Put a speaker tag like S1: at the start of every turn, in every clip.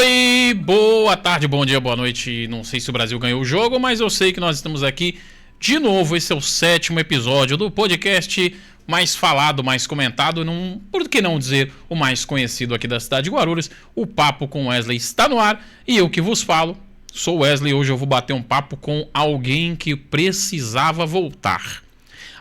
S1: Oi, boa tarde, bom dia, boa noite. Não sei se o Brasil ganhou o jogo, mas eu sei que nós estamos aqui de novo. Esse é o 7º episódio do podcast mais falado, mais comentado, por que não dizer o mais conhecido aqui da cidade de Guarulhos. O Papo com Wesley está no ar e eu que vos falo, sou Wesley. Hoje eu vou bater um papo com alguém que precisava voltar.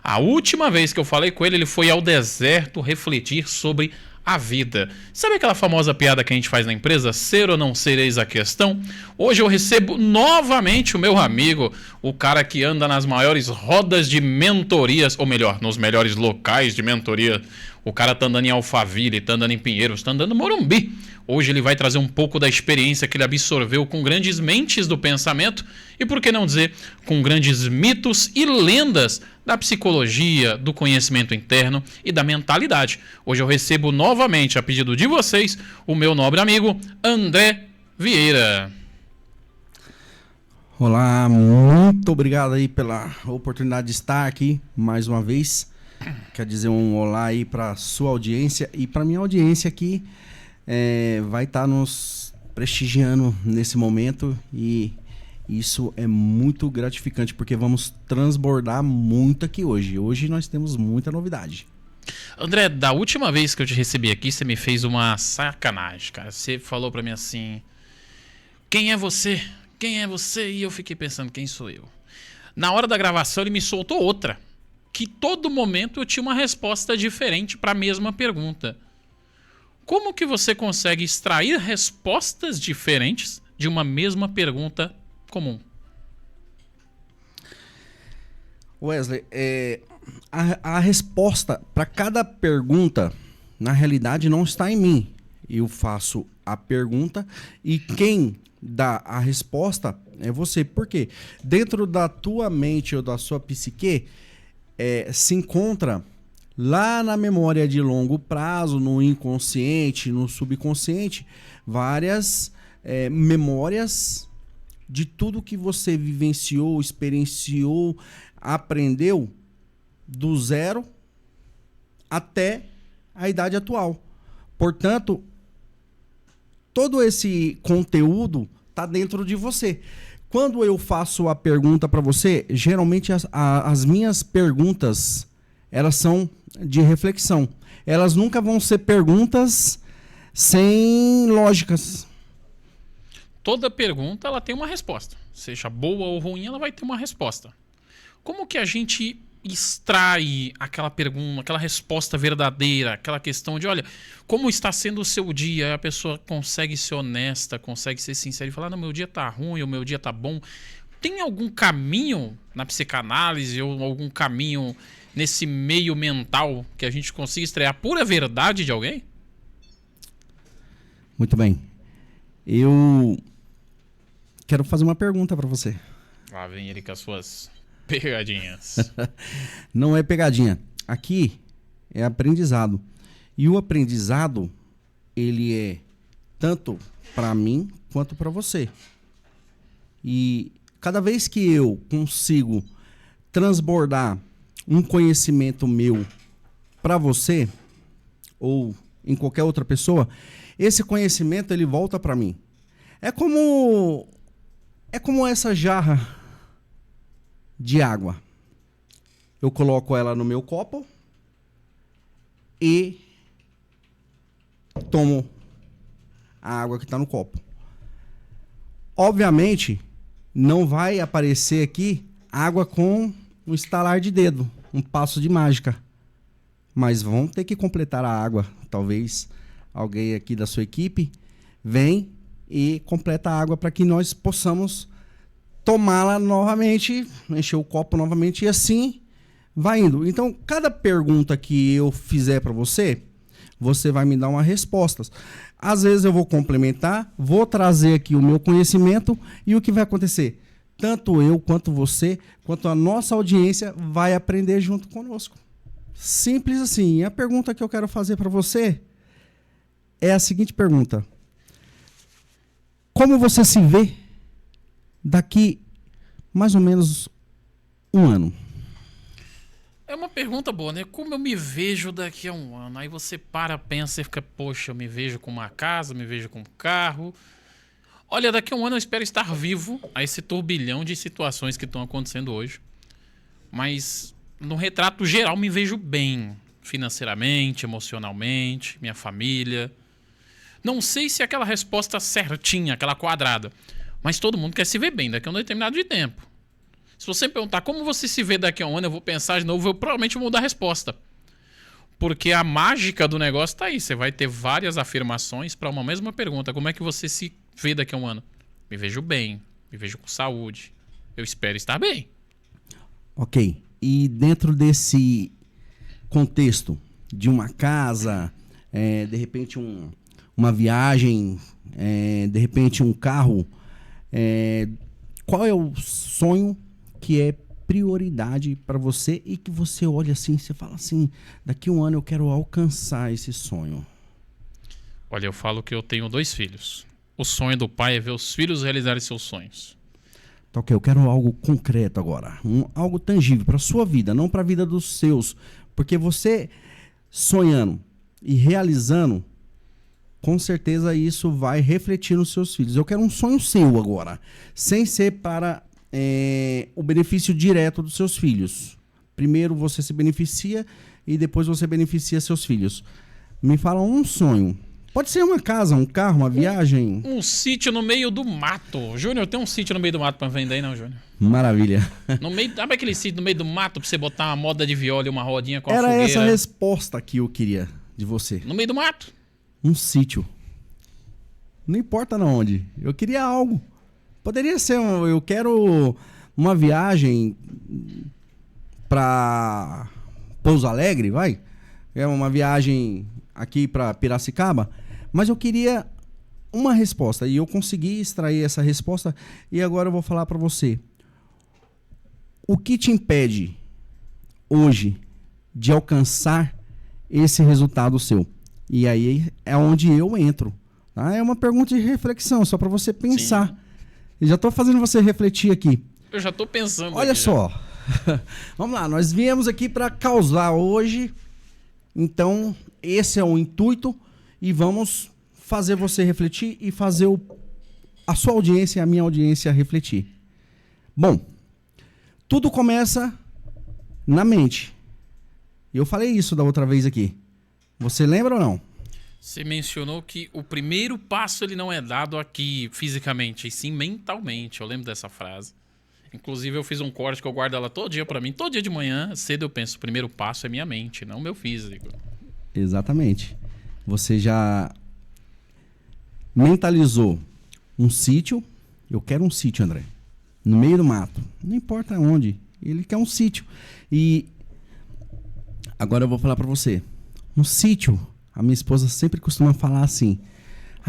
S1: A última vez que eu falei com ele, ele foi ao deserto refletir sobre a vida. Sabe aquela famosa piada que a gente faz na empresa? Ser ou não ser, eis a questão? Hoje eu recebo novamente o meu amigo, o cara que anda nas maiores rodas de mentorias, ou melhor, nos melhores locais de mentoria. O cara tá andando em Alphaville, tá andando em Pinheiros, tá andando em Morumbi. Hoje ele vai trazer um pouco da experiência que ele absorveu com grandes mentes do pensamento e, por que não dizer, com grandes mitos e lendas da psicologia, do conhecimento interno e da mentalidade. Hoje eu recebo novamente, a pedido de vocês, o meu nobre amigo André Vieira.
S2: Olá, muito obrigado aí pela oportunidade de estar aqui mais uma vez. Quer dizer um olá aí para sua audiência e para minha audiência aqui. Vai estar nos prestigiando nesse momento e isso é muito gratificante porque vamos transbordar muito aqui hoje. Hoje nós temos muita novidade.
S1: André, da última vez que eu te recebi aqui, você me fez uma sacanagem, cara. Você falou pra mim assim: quem é você? Quem é você? E eu fiquei pensando, quem sou eu? Na hora da gravação ele me soltou outra, que todo momento eu tinha uma resposta diferente para a mesma pergunta. Como que você consegue extrair respostas diferentes de uma mesma pergunta comum?
S2: Wesley, a resposta para cada pergunta, na realidade, não está em mim. Eu faço a pergunta e quem dá a resposta é você. Por quê? Dentro da tua mente ou da sua psique, se encontra lá na memória de longo prazo, no inconsciente, no subconsciente, várias memórias de tudo que você vivenciou, experienciou, aprendeu do zero até a idade atual. Portanto, todo esse conteúdo está dentro de você. Quando eu faço a pergunta para você, geralmente as minhas perguntas, elas são de reflexão. Elas nunca vão ser perguntas sem lógicas.
S1: Toda pergunta ela tem uma resposta. Seja boa ou ruim, ela vai ter uma resposta. Como que a gente extrai aquela pergunta, aquela resposta verdadeira, aquela questão de, olha, como está sendo o seu dia? Aí a pessoa consegue ser honesta, consegue ser sincera e falar, não, meu dia tá ruim, ou meu dia tá bom. Tem algum caminho na psicanálise ou algum caminho nesse meio mental que a gente consiga extrair a pura verdade de alguém?
S2: Muito bem. Eu quero fazer uma pergunta para você.
S1: Lá vem ele com as suas pegadinhas.
S2: Não é pegadinha. Aqui é aprendizado. E o aprendizado, ele é tanto para mim quanto para você. E cada vez que eu consigo transbordar um conhecimento meu para você ou em qualquer outra pessoa, esse conhecimento ele volta para mim. É como essa jarra de água. Eu coloco ela no meu copo e tomo a água que está no copo. Obviamente, não vai aparecer aqui água com um estalar de dedo, um passo de mágica. Mas vão ter que completar a água. Talvez alguém aqui da sua equipe vem e completa a água para que nós possamos tomá-la novamente, encher o copo novamente e assim vai indo. Então, cada pergunta que eu fizer para você, você vai me dar uma resposta. Às vezes eu vou complementar, vou trazer aqui o meu conhecimento e o que vai acontecer? Tanto eu, quanto você, quanto a nossa audiência vai aprender junto conosco. Simples assim. E a pergunta que eu quero fazer para você é a seguinte pergunta: como você se vê daqui mais ou menos um ano?
S1: É uma pergunta boa, né? Como eu me vejo daqui a um ano? Aí você pensa e fica, poxa, eu me vejo com uma casa, me vejo com um carro, Olha, daqui a um ano eu espero estar vivo a esse turbilhão de situações que estão acontecendo hoje. Mas, no retrato geral, me vejo bem. Financeiramente, emocionalmente, minha família. Não sei se é aquela resposta certinha, aquela quadrada. Mas todo mundo quer se ver bem daqui a um determinado de tempo. Se você me perguntar como você se vê daqui a um ano, eu vou pensar de novo, eu provavelmente vou mudar a resposta. Porque a mágica do negócio tá aí. Você vai ter várias afirmações para uma mesma pergunta. Como é que você se vê daqui a um ano? Me vejo bem, me vejo com saúde. Eu espero estar bem.
S2: Ok. E dentro desse contexto de uma casa, de repente uma viagem, de repente um carro, qual é o sonho que é prioridade para você e que você olha assim, você fala assim, daqui a um ano eu quero alcançar esse sonho?
S1: Olha, eu falo que eu tenho 2 filhos. O sonho do pai é ver os filhos realizarem seus sonhos.
S2: Tá, ok, eu quero algo concreto agora, algo tangível para sua vida, não para a vida dos seus, porque você sonhando e realizando, com certeza isso vai refletir nos seus filhos. Eu quero um sonho seu agora, sem ser para o benefício direto dos seus filhos. Primeiro você se beneficia e depois você beneficia seus filhos. Me fala um sonho. Pode ser uma casa, um carro, uma viagem.
S1: Um sítio no meio do mato. Júnior, tem um sítio no meio do mato pra vender aí, não, Júnior?
S2: Maravilha.
S1: No meio, sabe aquele sítio no meio do mato pra você botar uma moda de viola e uma rodinha com a
S2: Era
S1: fogueira?
S2: essa a resposta que eu queria de você.
S1: No meio do mato?
S2: Um sítio. Não importa na onde. Eu queria algo. Poderia ser eu quero uma viagem para Pouso Alegre, vai? É uma viagem aqui para Piracicaba, mas eu queria uma resposta e eu consegui extrair essa resposta e agora eu vou falar para você. O que te impede hoje de alcançar esse resultado seu? E aí é onde eu entro. Tá? É uma pergunta de reflexão, só para você pensar. Sim. Eu já estou fazendo você refletir aqui.
S1: Eu já estou pensando.
S2: Olha só. Vamos lá, nós viemos aqui para causar hoje. Então, esse é o intuito. E vamos fazer você refletir e fazer a sua audiência e a minha audiência refletir. Bom, tudo começa na mente. Eu falei isso da outra vez aqui. Você lembra ou não?
S1: Você mencionou que o primeiro passo ele não é dado aqui fisicamente, e sim mentalmente. Eu lembro dessa frase. Inclusive eu fiz um corte que eu guardo ela todo dia pra mim. Todo dia de manhã, cedo eu penso, o primeiro passo é minha mente, não meu físico.
S2: Exatamente. Você já mentalizou um sítio. Eu quero um sítio, André. No meio do mato. Não importa onde. Ele quer um sítio. E agora eu vou falar pra você. Um sítio. A minha esposa sempre costuma falar assim: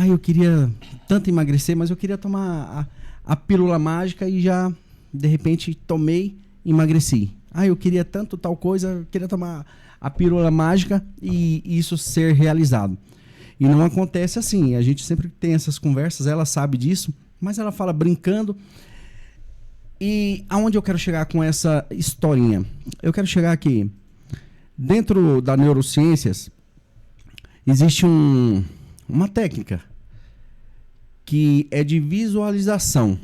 S2: eu queria tanto emagrecer, mas eu queria tomar a pílula mágica e já, de repente, tomei e emagreci. Eu queria tanto tal coisa, eu queria tomar a pílula mágica e isso ser realizado. E não acontece assim. A gente sempre tem essas conversas, ela sabe disso, mas ela fala brincando. E aonde eu quero chegar com essa historinha? Eu quero chegar aqui. Dentro da neurociências, existe uma técnica que é de visualização.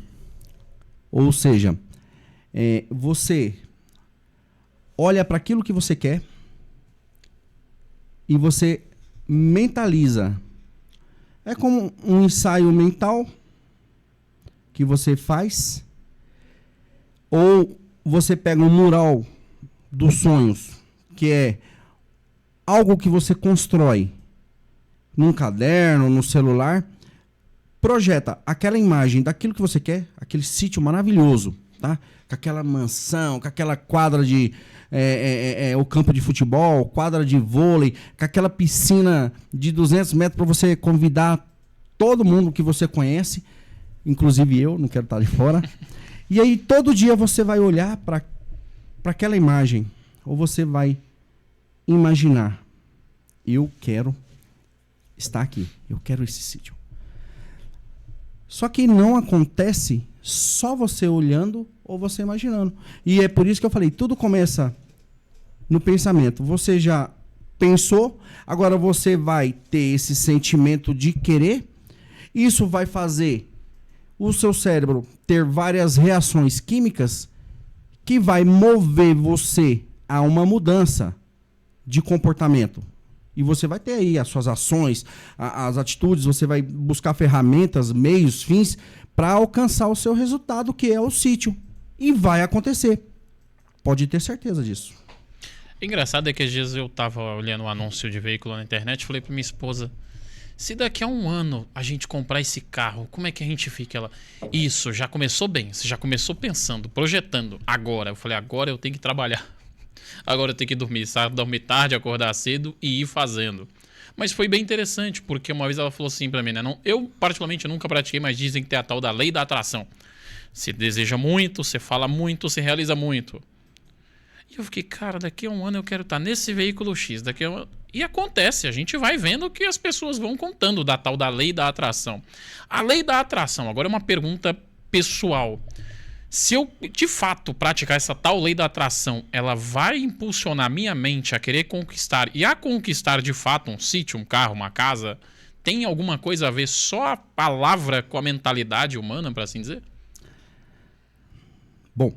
S2: Ou seja, você olha para aquilo que você quer e você mentaliza. É como um ensaio mental que você faz, ou você pega um mural dos sonhos, que é algo que você constrói num caderno, no celular, projeta aquela imagem daquilo que você quer, aquele sítio maravilhoso, tá? Com aquela mansão, com aquela quadra de o campo de futebol, quadra de vôlei, com aquela piscina de 200 metros para você convidar todo mundo que você conhece, inclusive eu, não quero estar de fora. E aí todo dia você vai olhar para aquela imagem, ou você vai imaginar: eu quero estar aqui, eu quero esse sítio. Só que não acontece só você olhando ou você imaginando. E é por isso que eu falei, tudo começa no pensamento. Você já pensou, agora você vai ter esse sentimento de querer. Isso vai fazer o seu cérebro ter várias reações químicas que vai mover você a uma mudança de comportamento. E você vai ter aí as suas ações, as atitudes, você vai buscar ferramentas, meios, fins para alcançar o seu resultado, que é o sítio. E vai acontecer. Pode ter certeza disso.
S1: Engraçado é que às vezes eu tava olhando um anúncio de veículo na internet e falei pra minha esposa, se daqui a um ano a gente comprar esse carro, como é que a gente fica? Ela, isso, já começou bem, você já começou pensando, projetando. Agora, eu falei, agora eu tenho que trabalhar. Agora eu tenho que dormir, sabe? Dormir tarde, acordar cedo e ir fazendo. Mas foi bem interessante, porque uma vez ela falou assim pra mim, né? Eu particularmente nunca pratiquei, mas dizem que tem a tal da lei da atração. Você deseja muito, você fala muito, você realiza muito. E eu fiquei, cara, daqui a um ano eu quero estar nesse veículo X. Daqui a um... E acontece, a gente vai vendo que as pessoas vão contando da tal da lei da atração. A lei da atração, agora é uma pergunta pessoal. Se eu, de fato, praticar essa tal lei da atração, ela vai impulsionar minha mente a querer conquistar e a conquistar, de fato, um sítio, um carro, uma casa? Tem alguma coisa a ver só a palavra com a mentalidade humana, para assim dizer?
S2: Bom,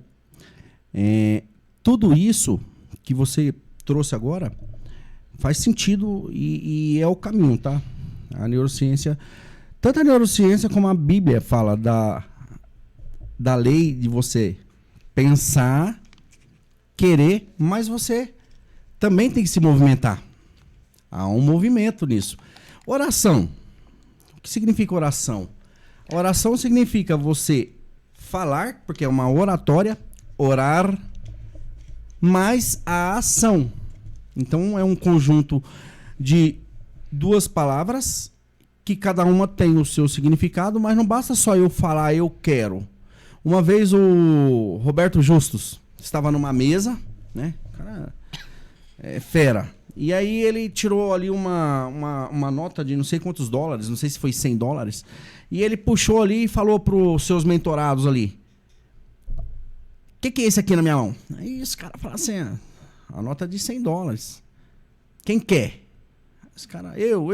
S2: tudo isso que você trouxe agora faz sentido e é o caminho, tá? A neurociência, tanto a neurociência como a Bíblia fala da lei de você pensar, querer, mas você também tem que se movimentar. Há um movimento nisso. Oração. O que significa oração? Oração significa você falar, porque é uma oratória, orar, mais a ação. Então é um conjunto de duas palavras que cada uma tem o seu significado, mas não basta só eu falar eu quero. Uma vez o Roberto Justus estava numa mesa, né? Cara, fera. E aí ele tirou ali uma nota de não sei quantos dólares, não sei se foi $100, e ele puxou ali e falou para os seus mentorados ali, o que é esse aqui na minha mão? Aí os caras falaram assim, a nota de $100. Quem quer? Esse cara, eu.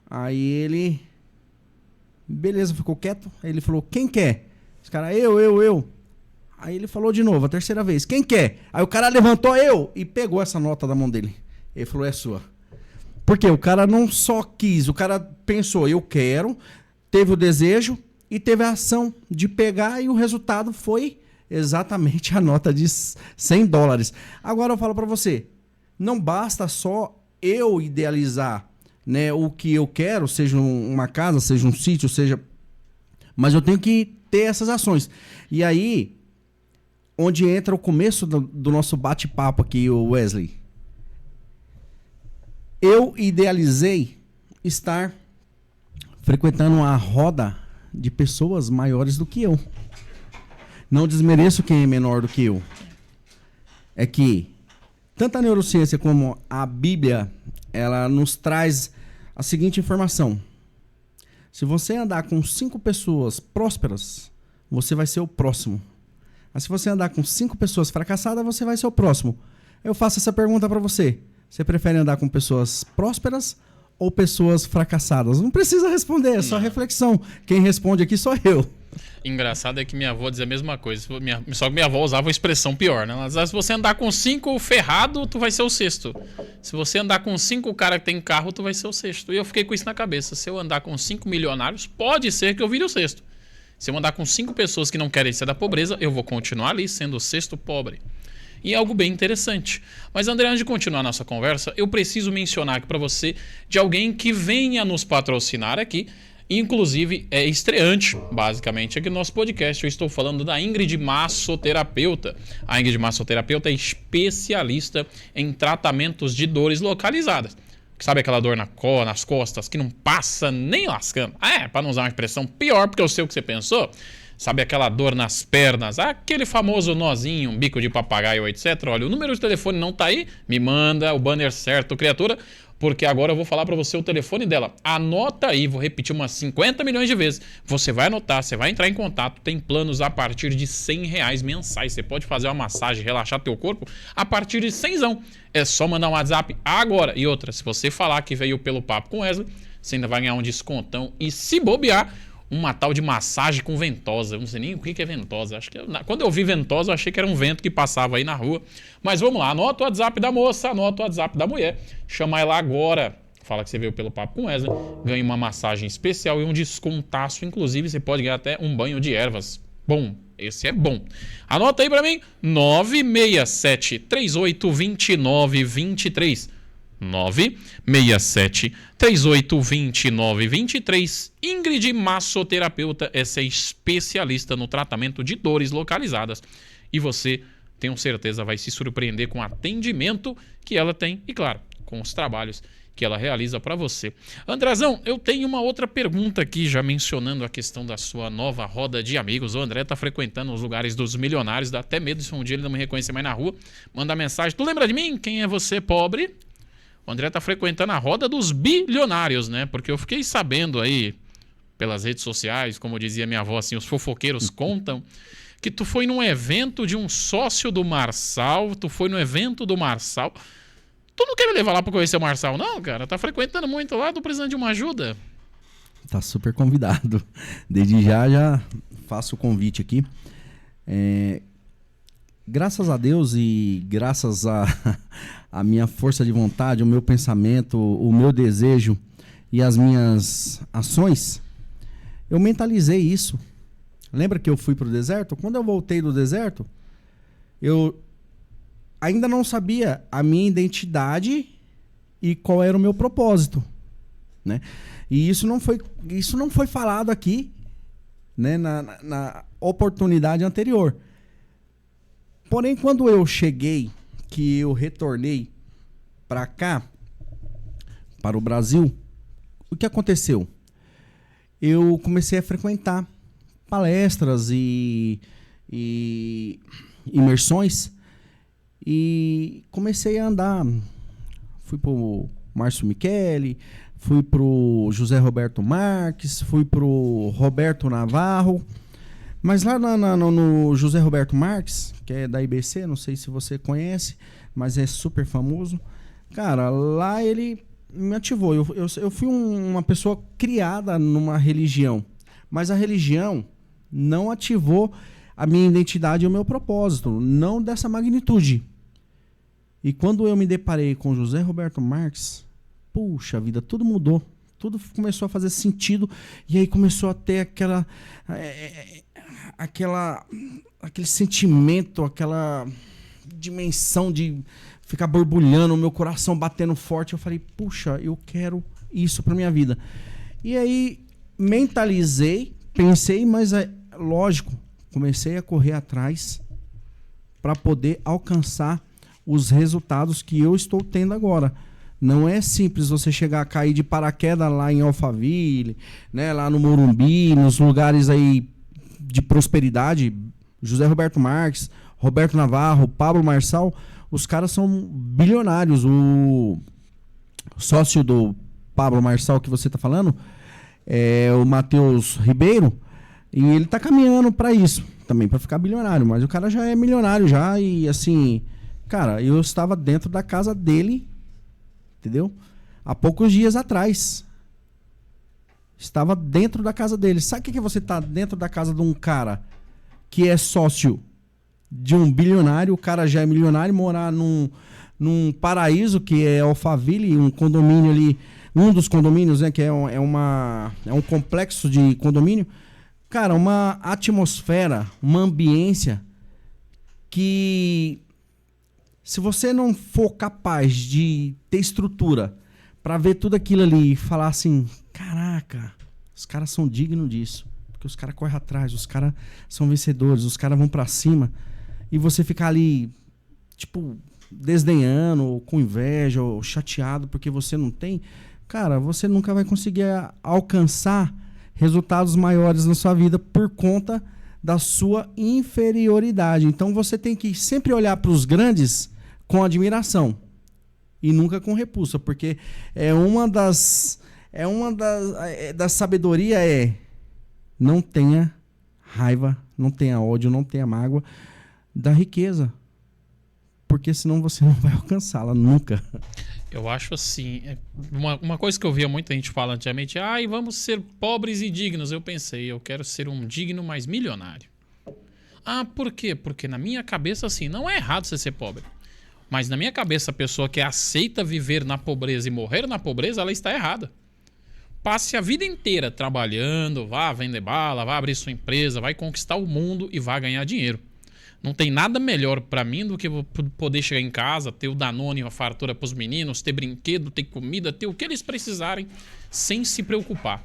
S2: Aí ele, beleza, ficou quieto. Aí ele falou, quem quer? Esse cara, eu. Aí ele falou de novo, a terceira vez, quem quer? Aí o cara levantou, eu, e pegou essa nota da mão dele. Ele falou, é sua. Porque o cara não só quis, o cara pensou, eu quero, teve o desejo e teve a ação de pegar e o resultado foi exatamente a nota de $100. Agora eu falo para você, não basta só eu idealizar, né, o que eu quero, seja uma casa, seja um sítio, seja... Mas eu tenho que ter essas ações. E aí, onde entra o começo do nosso bate-papo aqui, o Wesley. Eu idealizei estar frequentando uma roda de pessoas maiores do que eu. Não desmereço quem é menor do que eu. É que tanto a neurociência como a Bíblia, ela nos traz a seguinte informação. Se você andar com 5 pessoas prósperas, você vai ser o próximo. Mas se você andar com 5 pessoas fracassadas, você vai ser o próximo. Eu faço essa pergunta para você. Você prefere andar com pessoas prósperas ou pessoas fracassadas? Não precisa responder, é só reflexão. Quem responde aqui sou eu.
S1: Engraçado é que minha avó dizia a mesma coisa. Só que minha avó usava uma expressão pior, né? Mas se você andar com 5 ferrado, tu vai ser o sexto. Se você andar com 5 cara que tem carro, tu vai ser o sexto. E eu fiquei com isso na cabeça. Se eu andar com 5 milionários, pode ser que eu vire o sexto. Se eu andar com 5 pessoas que não querem ser da pobreza, eu vou continuar ali sendo o sexto pobre. E é algo bem interessante. Mas, André, antes de continuar a nossa conversa, eu preciso mencionar aqui para você de alguém que venha nos patrocinar aqui. Inclusive, é estreante, basicamente, aqui no nosso podcast. Eu estou falando da Ingrid Massoterapeuta. A Ingrid Massoterapeuta é especialista em tratamentos de dores localizadas. Sabe aquela dor nas costas que não passa nem lascando? Para não usar uma expressão pior, porque eu sei o que você pensou. Sabe aquela dor nas pernas? Aquele famoso nozinho, um bico de papagaio, etc. Olha, o número de telefone não tá aí? Me manda o banner certo, criatura, porque agora eu vou falar para você o telefone dela. Anota aí, vou repetir umas 50 milhões de vezes. Você vai anotar, você vai entrar em contato. Tem planos a partir de R$100 mensais. Você pode fazer uma massagem, relaxar teu corpo a partir de 100. É só mandar um WhatsApp agora. E outra, se você falar que veio pelo Papo com Wesley, você ainda vai ganhar um descontão. E se bobear, uma tal de massagem com ventosa. Eu não sei nem o que é ventosa. Acho que quando eu vi ventosa, eu achei que era um vento que passava aí na rua. Mas vamos lá, anota o WhatsApp da moça, anota o WhatsApp da mulher. Chama ela agora. Fala que você veio pelo Papo com Wesley. Ganha uma massagem especial e um descontaço. Inclusive, você pode ganhar até um banho de ervas. Bom, esse é bom. Anota aí pra mim. 967-3829-23. 967-3829-23. Ingrid Massoterapeuta, essa é especialista no tratamento de dores localizadas. E você, tenho certeza, vai se surpreender com o atendimento que ela tem e, claro, com os trabalhos que ela realiza para você. Andrezão, eu tenho uma outra pergunta aqui, já mencionando a questão da sua nova roda de amigos. O André tá frequentando os lugares dos milionários, dá até medo se um dia ele não me reconhecer mais na rua. Manda mensagem: tu lembra de mim? Quem é você, pobre? O André tá frequentando a roda dos bilionários, né? Porque eu fiquei sabendo aí, pelas redes sociais, como dizia minha avó, assim, os fofoqueiros contam, que tu foi num evento de um sócio do Marçal, tu foi no evento do Marçal. Tu não quer me levar lá pra conhecer o Marçal, não, cara? Tá frequentando muito lá, tô precisando de uma ajuda.
S2: Tá super convidado. Desde já faço o convite aqui. Graças a Deus e graças a minha força de vontade, o meu pensamento, o meu desejo e as minhas ações, eu mentalizei isso. Lembra que eu fui pro deserto? Quando eu voltei do deserto, eu ainda não sabia a minha identidade e qual era o meu propósito, né? E isso não foi falado aqui, né, na oportunidade anterior. Porém, quando eu cheguei, que eu retornei para cá, para o Brasil, o que aconteceu? Eu comecei a frequentar palestras e imersões e comecei a andar. Fui pro Márcio Michele, fui pro José Roberto Marques, fui pro Roberto Navarro. Mas lá no José Roberto Marques, que é da IBC, não sei se você conhece, mas é super famoso. Cara, lá ele me ativou. Eu fui uma pessoa criada numa religião, mas a religião não ativou a minha identidade e o meu propósito, não dessa magnitude. E quando eu me deparei com José Roberto Marques, puxa vida, tudo mudou. Tudo começou a fazer sentido e aí começou a ter aquele sentimento, aquela dimensão de ficar borbulhando, o meu coração batendo forte. Eu falei, puxa, eu quero isso para minha vida. E aí mentalizei, pensei, mas lógico, comecei a correr atrás para poder alcançar os resultados que eu estou tendo agora. Não é simples você chegar a cair de paraquedas lá em Alphaville, né, lá no Morumbi, nos lugares aí de prosperidade. José Roberto Marques, Roberto Navarro, Pablo Marçal, os caras são bilionários. O sócio do Pablo Marçal que você está falando é o Matheus Ribeiro, e ele está caminhando para isso, também para ficar bilionário, mas o cara já é milionário já, e assim, cara, eu estava dentro da casa dele, entendeu? Há poucos dias atrás. Estava dentro da casa dele. Sabe o que é você estar dentro da casa de um cara que é sócio de um bilionário? O cara já é milionário, morar num paraíso que é Alphaville, um condomínio ali, um dos condomínios, né, que é um complexo de condomínio. Cara, uma atmosfera, uma ambiência que, se você não for capaz de ter estrutura para ver tudo aquilo ali e falar assim, caraca, os caras são dignos disso, porque os caras correm atrás, os caras são vencedores, os caras vão para cima, e você ficar ali, tipo, desdenhando, ou com inveja, ou chateado porque você não tem, cara, você nunca vai conseguir alcançar resultados maiores na sua vida por conta da sua inferioridade. Então você tem que sempre olhar para os grandes com admiração e nunca com repulsa, porque da sabedoria não tenha raiva, não tenha ódio, não tenha mágoa da riqueza, porque senão você não vai alcançá-la nunca.
S1: Eu acho assim, uma coisa que eu via muita gente falar antigamente, ai, vamos ser pobres e dignos. Eu pensei, eu quero ser um digno, mas milionário. Ah, por quê? Porque na minha cabeça, assim, não é errado você ser pobre. Mas na minha cabeça, a pessoa que aceita viver na pobreza e morrer na pobreza, ela está errada. Passe a vida inteira trabalhando, vá vender bala, vá abrir sua empresa, vai conquistar o mundo e vá ganhar dinheiro. Não tem nada melhor pra mim do que poder chegar em casa, ter o Danone, uma fartura pros meninos, ter brinquedo, ter comida, ter o que eles precisarem, sem se preocupar.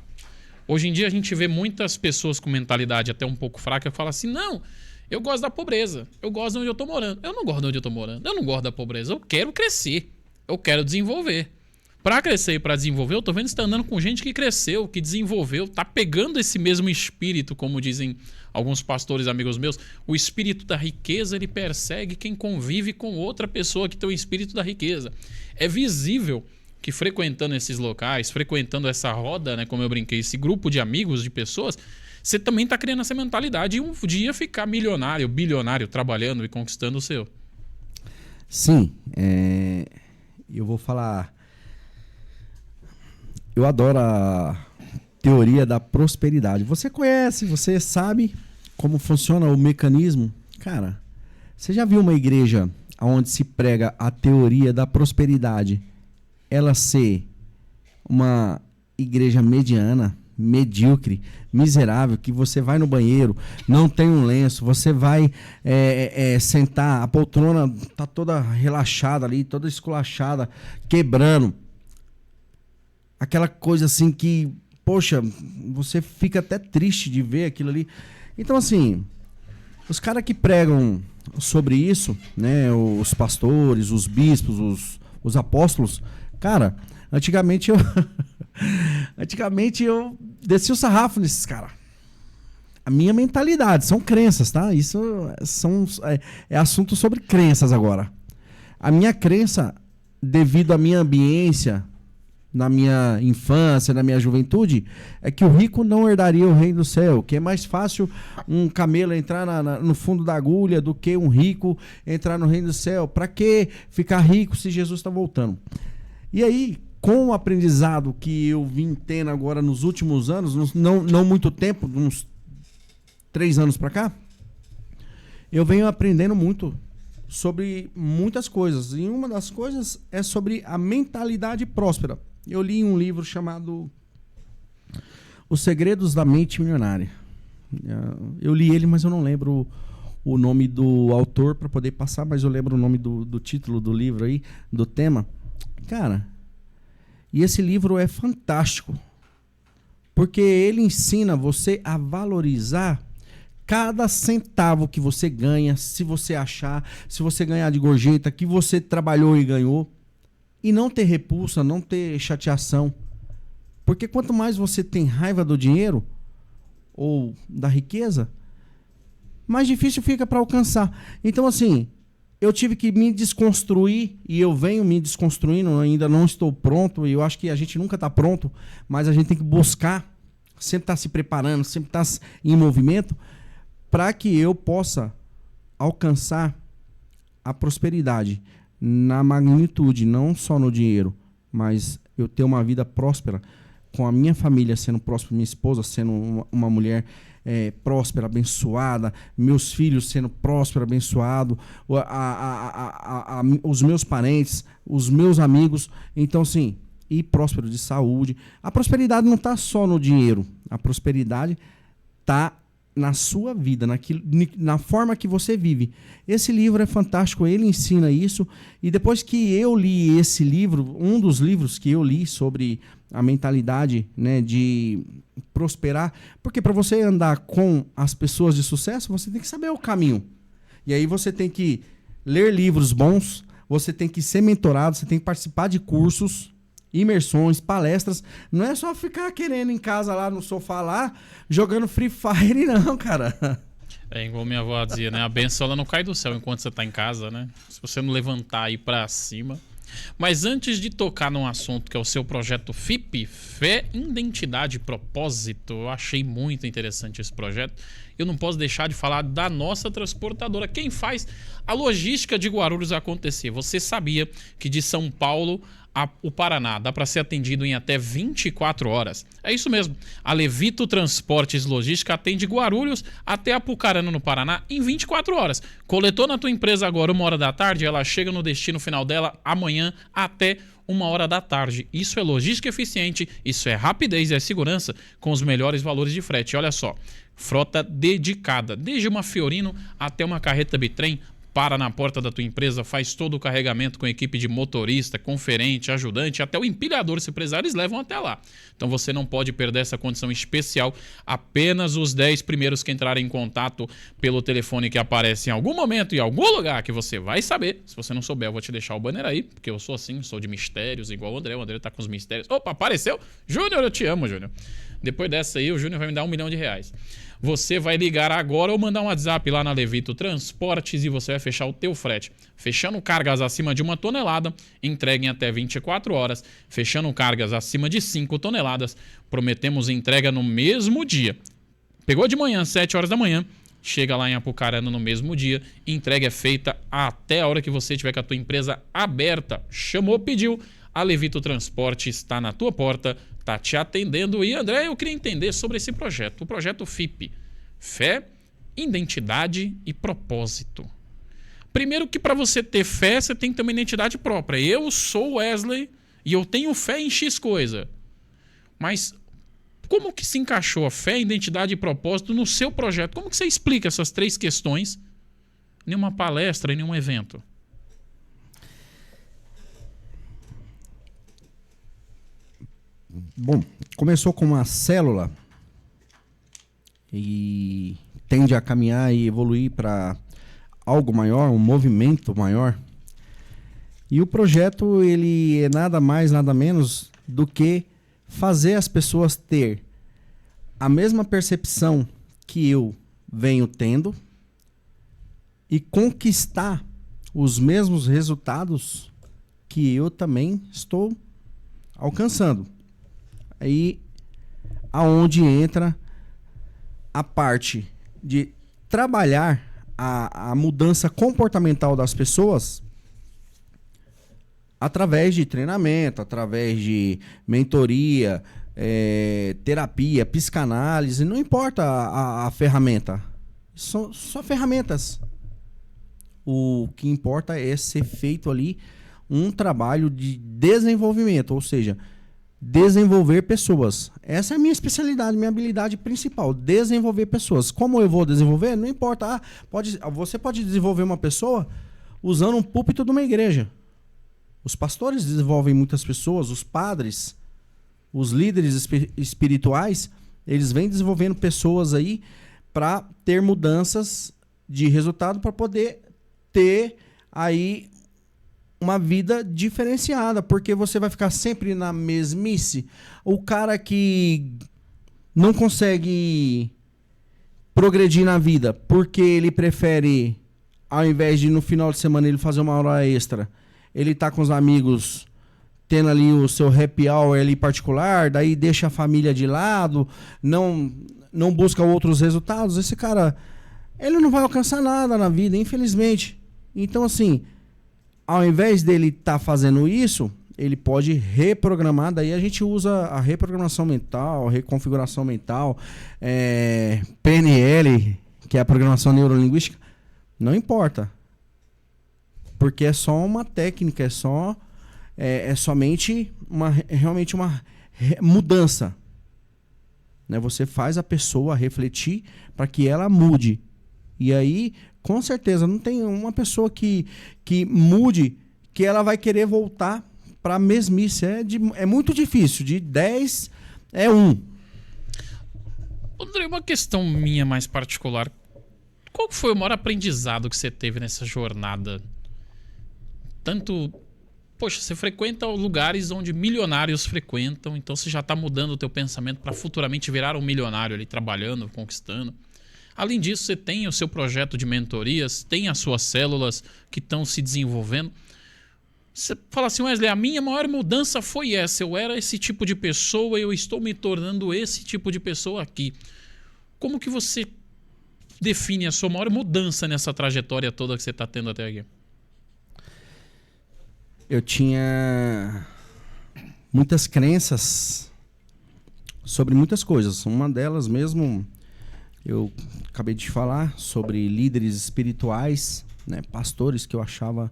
S1: Hoje em dia a gente vê muitas pessoas com mentalidade até um pouco fraca que falam assim, não, eu gosto da pobreza, eu gosto de onde eu tô morando. Eu não gosto de onde eu tô morando, eu não gosto da pobreza, eu quero crescer, eu quero desenvolver. Pra crescer e pra desenvolver, eu tô vendo que você tá andando com gente que cresceu, que desenvolveu, tá pegando esse mesmo espírito, como dizem alguns pastores amigos meus, o espírito da riqueza, ele persegue quem convive com outra pessoa que tem o espírito da riqueza. É visível que frequentando esses locais, frequentando essa roda, né, como eu brinquei, esse grupo de amigos, de pessoas, você também tá criando essa mentalidade e um dia ficar milionário, bilionário, trabalhando e conquistando o seu.
S2: Sim, eu vou falar... Eu adoro a teoria da prosperidade. Você conhece, você sabe como funciona o mecanismo? Cara, você já viu uma igreja onde se prega a teoria da prosperidade, ela ser uma igreja mediana, medíocre, miserável, que você vai no banheiro, não tem um lenço, você vai sentar, a poltrona tá toda relaxada ali, toda esculachada, quebrando. Aquela coisa assim que, poxa, você fica até triste de ver aquilo ali. Então, assim, os caras que pregam sobre isso, né, os pastores, os bispos, os apóstolos, cara, antigamente eu desci o sarrafo nesses caras. A minha mentalidade, são crenças, tá? Isso é assunto sobre crenças agora. A minha crença, devido à minha ambiência, na minha infância, na minha juventude, é que o rico não herdaria o reino do céu, que é mais fácil um camelo entrar no fundo da agulha do que um rico entrar no reino do céu. Para que ficar rico se Jesus está voltando? E aí, com o aprendizado que eu vim tendo agora nos últimos anos, não muito tempo, uns 3 anos para cá, eu venho aprendendo muito sobre muitas coisas. E uma das coisas é sobre a mentalidade próspera. Eu li um livro chamado Os Segredos da Mente Milionária. Eu li ele, mas eu não lembro o nome do autor para poder passar, mas eu lembro o nome do título do livro aí, do tema. Cara, e esse livro é fantástico, porque ele ensina você a valorizar cada centavo que você ganha, se você achar, se você ganhar de gorjeta, que você trabalhou e ganhou. E não ter repulsa, não ter chateação. Porque quanto mais você tem raiva do dinheiro ou da riqueza, mais difícil fica para alcançar. Então, assim, eu tive que me desconstruir e eu venho me desconstruindo, ainda não estou pronto. E eu acho que a gente nunca está pronto, mas a gente tem que buscar, sempre estar se preparando, sempre estar em movimento para que eu possa alcançar a prosperidade. Na magnitude, não só no dinheiro, mas eu ter uma vida próspera, com a minha família sendo próspera, minha esposa sendo uma mulher próspera, abençoada, meus filhos sendo prósperos, abençoados, os meus parentes, os meus amigos. Então, sim, e próspero de saúde. A prosperidade não está só no dinheiro, a prosperidade está na sua vida, na forma que você vive. Esse livro é fantástico, ele ensina isso. E depois que eu li esse livro, um dos livros que eu li sobre a mentalidade, né, de prosperar, porque para você andar com as pessoas de sucesso, você tem que saber o caminho. E aí você tem que ler livros bons, você tem que ser mentorado, você tem que participar de cursos, imersões, palestras. Não é só ficar querendo em casa lá no sofá lá, jogando Free Fire, não, cara.
S1: É igual minha avó dizia, né? A benção ela não cai do céu enquanto você tá em casa, né? Se você não levantar aí pra cima. Mas antes de tocar num assunto que é o seu projeto FIP, Fé, Identidade e Propósito, eu achei muito interessante esse projeto. eu não posso deixar de falar da nossa transportadora. Quem faz a logística de Guarulhos acontecer? Você sabia que de São Paulo o Paraná dá para ser atendido em até 24 horas? É isso mesmo. A Levito Transportes Logística atende Guarulhos até Apucarana, no Paraná, em 24 horas. Coletou na tua empresa agora 1h da tarde, ela chega no destino final dela amanhã até 1h da tarde. Isso é logística eficiente, isso é rapidez e é segurança com os melhores valores de frete. Olha só, frota dedicada, desde uma Fiorino até uma carreta bitrem, para na porta da tua empresa, faz todo o carregamento com equipe de motorista, conferente, ajudante, até o empilhador, se precisar, eles levam até lá. Então você não pode perder essa condição especial. Apenas os 10 primeiros que entrarem em contato pelo telefone que aparece em algum momento, em algum lugar que você vai saber. Se você não souber, eu vou te deixar o banner aí, porque eu sou assim, sou de mistérios, igual o André tá com os mistérios. Opa, apareceu? Júnior, eu te amo, Júnior. Depois dessa aí, o Júnior vai me dar R$1 milhão. Você vai ligar agora ou mandar um WhatsApp lá na Levito Transportes e você vai fechar o teu frete. Fechando cargas acima de 1 tonelada, entrega em até 24 horas. Fechando cargas acima de 5 toneladas, prometemos entrega no mesmo dia. Pegou de manhã, 7 horas da manhã, chega lá em Apucarana no mesmo dia. Entrega é feita até a hora que você tiver com a tua empresa aberta. Chamou, pediu. A Levito Transporte está na tua porta, está te atendendo. E, André, eu queria entender sobre esse projeto. O projeto FIP. Fé, identidade e propósito. Primeiro que para você ter fé, você tem que ter uma identidade própria. Eu sou Wesley e eu tenho fé em X coisa. Mas como que se encaixou a fé, identidade e propósito no seu projeto? Como que você explica essas 3 questões em uma palestra, em um evento?
S2: Bom, começou com uma célula e tende a caminhar e evoluir para algo maior, um movimento maior. E o projeto, ele é nada mais, nada menos do que fazer as pessoas ter a mesma percepção que eu venho tendo e conquistar os mesmos resultados que eu também estou alcançando. Aí aonde entra a parte de trabalhar a mudança comportamental das pessoas através de treinamento, através de mentoria, terapia, psicanálise, não importa a ferramenta, são só ferramentas. O que importa é ser feito ali um trabalho de desenvolvimento, ou seja, desenvolver pessoas. Essa é a minha especialidade, minha habilidade principal, desenvolver pessoas. Como eu vou desenvolver? Não importa. Você pode desenvolver uma pessoa usando um púlpito de uma igreja. Os pastores desenvolvem muitas pessoas, os padres, os líderes espirituais, eles vêm desenvolvendo pessoas aí para ter mudanças de resultado, para poder ter aí uma vida diferenciada, porque você vai ficar sempre na mesmice. O cara que não consegue progredir na vida porque ele prefere, ao invés de no final de semana ele fazer uma hora extra, ele tá com os amigos tendo ali o seu happy hour ali particular, daí deixa a família de lado, não busca outros resultados, esse cara, ele não vai alcançar nada na vida, infelizmente. Então, assim, ao invés dele estar fazendo isso, ele pode reprogramar. Daí a gente usa a reprogramação mental, reconfiguração mental, PNL, que é a programação neurolinguística. Não importa. Porque é só uma técnica, é somente realmente uma mudança. Né? Você faz a pessoa refletir para que ela mude. E aí, com certeza, não tem uma pessoa que mude que ela vai querer voltar para a mesmice. É muito difícil. De 10 é 1.
S1: André, uma questão minha mais particular. Qual foi o maior aprendizado que você teve nessa jornada? Tanto... Poxa, você frequenta lugares onde milionários frequentam, então você já está mudando o teu pensamento para futuramente virar um milionário ali, trabalhando, conquistando. Além disso, você tem o seu projeto de mentorias, tem as suas células que estão se desenvolvendo. Você fala assim, Wesley, a minha maior mudança foi essa. Eu era esse tipo de pessoa e eu estou me tornando esse tipo de pessoa aqui. Como que você define a sua maior mudança nessa trajetória toda que você está tendo até aqui?
S2: Eu tinha muitas crenças sobre muitas coisas. Uma delas mesmo, eu acabei de falar, sobre líderes espirituais, né, pastores, que eu achava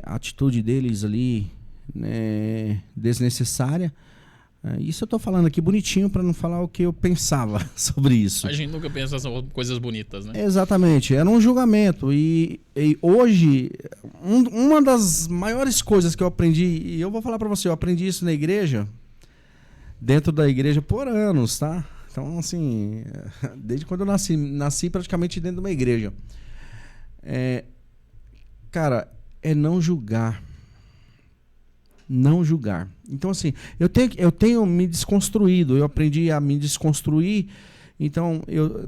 S2: a atitude deles ali, né, desnecessária. Isso eu tô falando aqui bonitinho para não falar o que eu pensava sobre isso.
S1: A gente nunca pensa em coisas bonitas, né?
S2: Exatamente, era um julgamento. E hoje, uma das maiores coisas que eu aprendi, e eu vou falar para você, eu aprendi isso na igreja, dentro da igreja por anos, tá? Então, assim, desde quando eu nasci praticamente dentro de uma igreja. Cara, é não julgar. Não julgar. Então, assim, eu tenho me desconstruído, eu aprendi a me desconstruir. Então,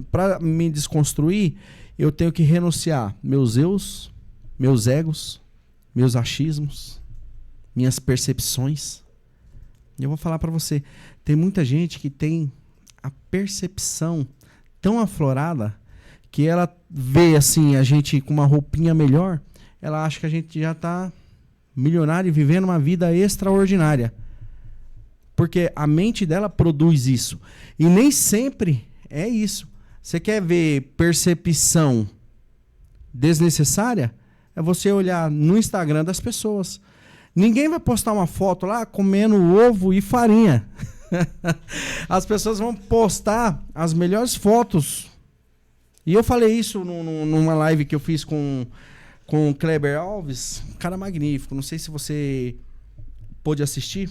S2: para me desconstruir, eu tenho que renunciar meus eus, meus egos, meus achismos, minhas percepções. E eu vou falar para você, tem muita gente que tem a percepção tão aflorada que ela vê assim a gente com uma roupinha melhor, ela acha que a gente já tá milionário e vivendo uma vida extraordinária. Porque a mente dela produz isso. E nem sempre é isso. Você quer ver percepção desnecessária? É você olhar no Instagram das pessoas. Ninguém vai postar uma foto lá comendo ovo e farinha. As pessoas vão postar as melhores fotos. E eu falei isso numa live que eu fiz com o Kleber Alves, um cara magnífico. Não sei se você pôde assistir,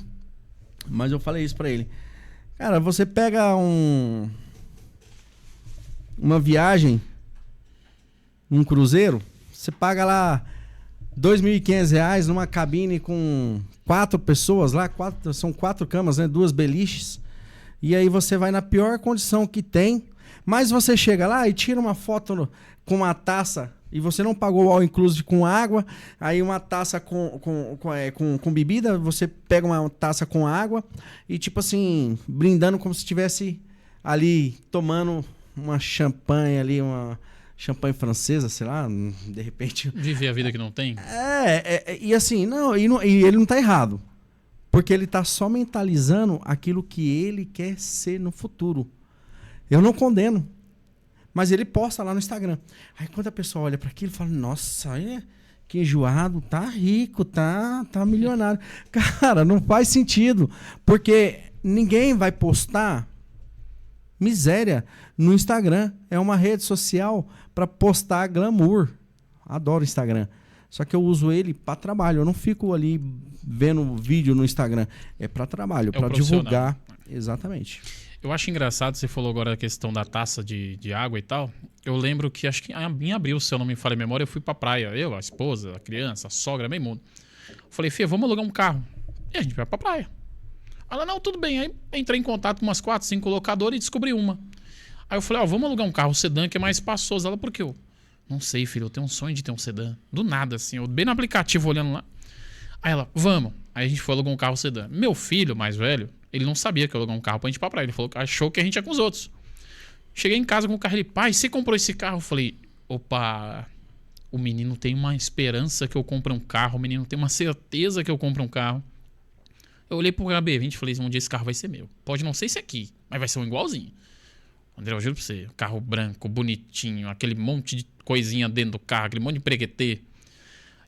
S2: mas eu falei isso pra ele. Cara, você pega uma viagem, um cruzeiro, você paga lá R$2.500 numa cabine com 4 pessoas lá, são 4 camas, né? 2 beliches. E aí você vai na pior condição que tem, mas você chega lá e tira uma foto com uma taça e você não pagou o all inclusive com água, aí uma taça com bebida, você pega uma taça com água e tipo assim, brindando como se estivesse ali tomando uma champanhe ali, uma champanhe francesa, sei lá, de repente...
S1: Viver a vida que não tem?
S2: E assim, e ele não tá errado, porque ele tá só mentalizando aquilo que ele quer ser no futuro. Eu não condeno. Mas ele posta lá no Instagram. Aí quando a pessoa olha para aquilo, fala, nossa, que enjoado, tá rico, tá milionário. Cara, não faz sentido. Porque ninguém vai postar miséria no Instagram. É uma rede social para postar glamour. Adoro o Instagram. Só que eu uso ele para trabalho. Eu não fico ali vendo vídeo no Instagram. É para trabalho, para divulgar. Exatamente.
S1: Eu acho engraçado, você falou agora a questão da taça de água e tal. Eu lembro que, acho que em abril, se eu não me falha a memória, eu fui pra praia. Eu, a esposa, a criança, a sogra, meio mundo. Falei, Fê, vamos alugar um carro. E a gente vai pra praia. Ela, não, tudo bem. Aí entrei em contato com umas 4, 5 locadoras e descobri uma. Aí eu falei, vamos alugar um carro sedã que é mais espaçoso. Ela, por quê? Eu, não sei, filho, eu tenho um sonho de ter um sedã. Do nada, assim, eu bem no aplicativo olhando lá. Aí ela, vamos. Aí a gente foi alugar um carro sedã. Meu filho, mais velho, ele não sabia que eu ia alugar um carro pra gente ir pra praia. Ele falou que achou que a gente ia com os outros. Cheguei em casa com o carro. Ele, pai, você comprou esse carro? Eu falei, opa, o menino tem uma esperança que eu compre um carro. O menino tem uma certeza que eu compre um carro. Eu olhei pro HB20 e falei, um dia esse carro vai ser meu. Pode não ser esse aqui, mas vai ser um igualzinho. André, eu juro pra você, carro branco, bonitinho, aquele monte de coisinha dentro do carro, aquele monte de preguetê.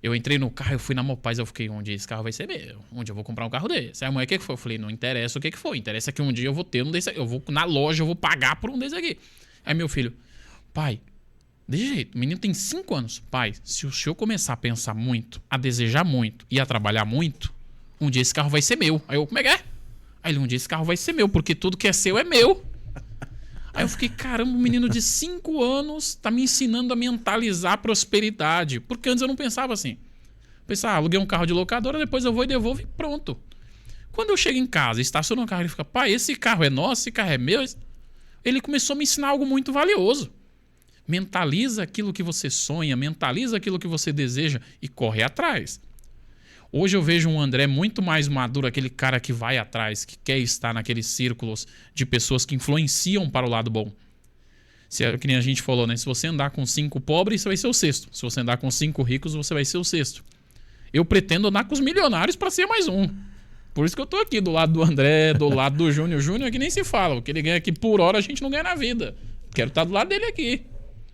S1: Eu entrei no carro, eu fui na Mopaz, eu fiquei, um dia esse carro vai ser meu. Um dia eu vou comprar um carro desse. Aí a mulher, o que foi? Eu falei, não interessa o que foi. Interessa que um dia eu vou ter um desse aqui. Eu vou na loja, eu vou pagar por um desse aqui. Aí meu filho, pai, desse jeito, o menino tem 5 anos. Pai, se o senhor começar a pensar muito, a desejar muito e a trabalhar muito, um dia esse carro vai ser meu. Aí eu, como é que é? Aí ele, um dia esse carro vai ser meu, porque tudo que é seu é meu. Aí eu fiquei, caramba, um menino de 5 anos tá me ensinando a mentalizar a prosperidade. Porque antes eu não pensava assim. Pensava, aluguei um carro de locadora, depois eu vou e devolvo e pronto. Quando eu chego em casa, estaciono o carro, ele fica, pai, esse carro é nosso, esse carro é meu. Ele começou a me ensinar algo muito valioso. Mentaliza aquilo que você sonha, mentaliza aquilo que você deseja e corre atrás. Hoje eu vejo um André muito mais maduro, aquele cara que vai atrás, que quer estar naqueles círculos de pessoas que influenciam para o lado bom. Que nem a gente falou, né? Se você andar com 5 pobres, você vai ser o sexto. Se você andar com 5 ricos, você vai ser o sexto. Eu pretendo andar com os milionários para ser mais um. Por isso que eu tô aqui do lado do André, do lado do Júnior. O Júnior que nem se fala. O que ele ganha aqui por hora, a gente não ganha na vida. Quero estar do lado dele aqui.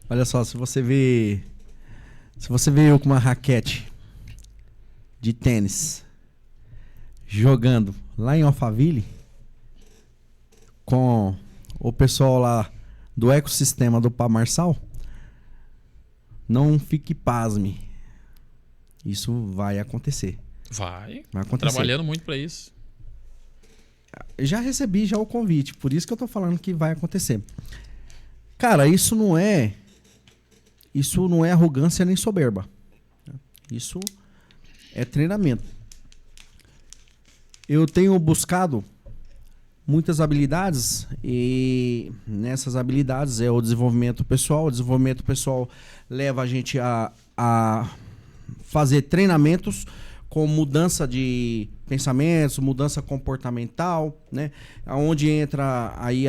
S2: Olha só, se você vê eu com uma raquete de tênis jogando lá em Alphaville com o pessoal lá do ecossistema do Pá Marçal, não fique pasme. Isso vai acontecer.
S1: Vai
S2: acontecer.
S1: Trabalhando muito pra isso.
S2: Já recebi o convite, por isso que eu tô falando que vai acontecer. Cara, isso não é arrogância nem soberba. Isso é treinamento. Eu tenho buscado muitas habilidades e nessas habilidades é o desenvolvimento pessoal. O desenvolvimento pessoal leva a gente a fazer treinamentos com mudança de pensamentos, mudança comportamental, né? Onde entra aí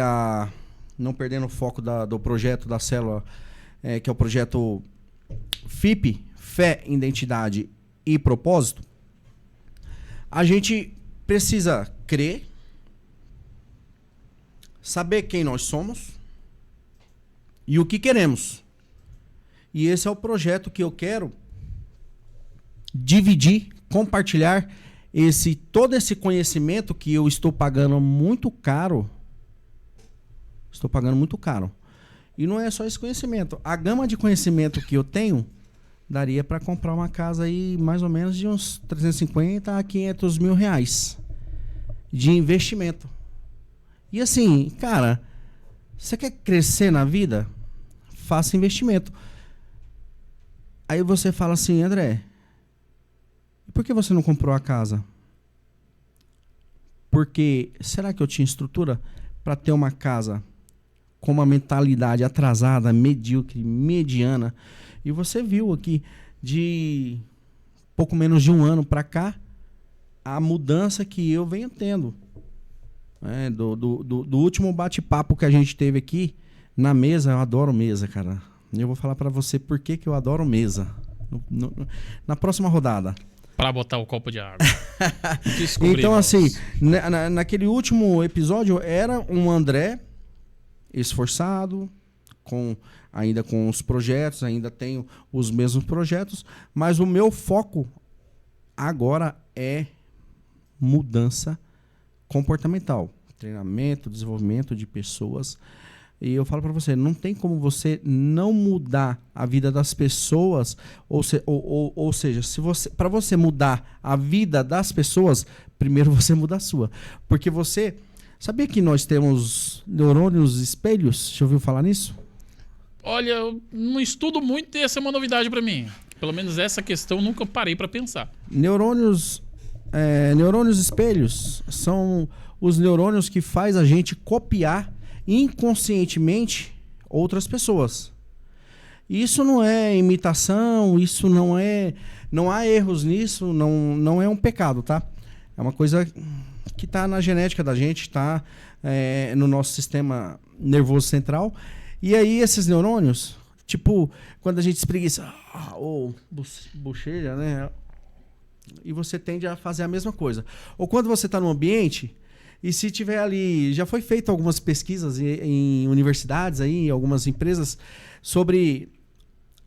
S2: não perdendo o foco do projeto da célula, que é o projeto FIP, Fé, Identidade e Propósito. A gente precisa crer, saber quem nós somos e o que queremos. E esse é o projeto que eu quero dividir, compartilhar todo esse conhecimento que eu estou pagando muito caro. Estou pagando muito caro. E não é só esse conhecimento. A gama de conhecimento que eu tenho daria para comprar uma casa aí mais ou menos de uns 350 a 500 mil reais de investimento. E assim, cara, você quer crescer na vida? Faça investimento. Aí você fala assim, André, por que você não comprou a casa? Porque será que eu tinha estrutura para ter uma casa com uma mentalidade atrasada, medíocre, mediana? E você viu aqui, de pouco menos de um ano para cá, a mudança que eu venho tendo. Do último bate-papo que a gente teve aqui na mesa, eu adoro mesa, cara. Eu vou falar para você por que eu adoro mesa. Na próxima rodada.
S1: Para botar o copo de água.
S2: Então, assim, naquele último episódio, era um André esforçado, ainda com os projetos, ainda tenho os mesmos projetos, mas o meu foco agora é mudança comportamental, treinamento, desenvolvimento de pessoas. E eu falo para você, não tem como você não mudar a vida das pessoas, ou seja, para você mudar a vida das pessoas, primeiro você muda a sua. Porque você sabia que nós temos neurônios espelhos? Já ouviu falar nisso?
S1: Olha, eu não estudo muito e essa é uma novidade para mim. Pelo menos essa questão eu nunca parei para pensar.
S2: Neurônios espelhos são os neurônios que faz a gente copiar inconscientemente outras pessoas. Isso não é imitação, isso não há erros nisso, não é um pecado, tá? É uma coisa que está na genética da gente, está no nosso sistema nervoso central. E aí esses neurônios, tipo, quando a gente espreguiça, ou bochecha, né? E você tende a fazer a mesma coisa. Ou quando você está num ambiente, e se tiver ali, já foi feito algumas pesquisas em universidades, aí, em algumas empresas, sobre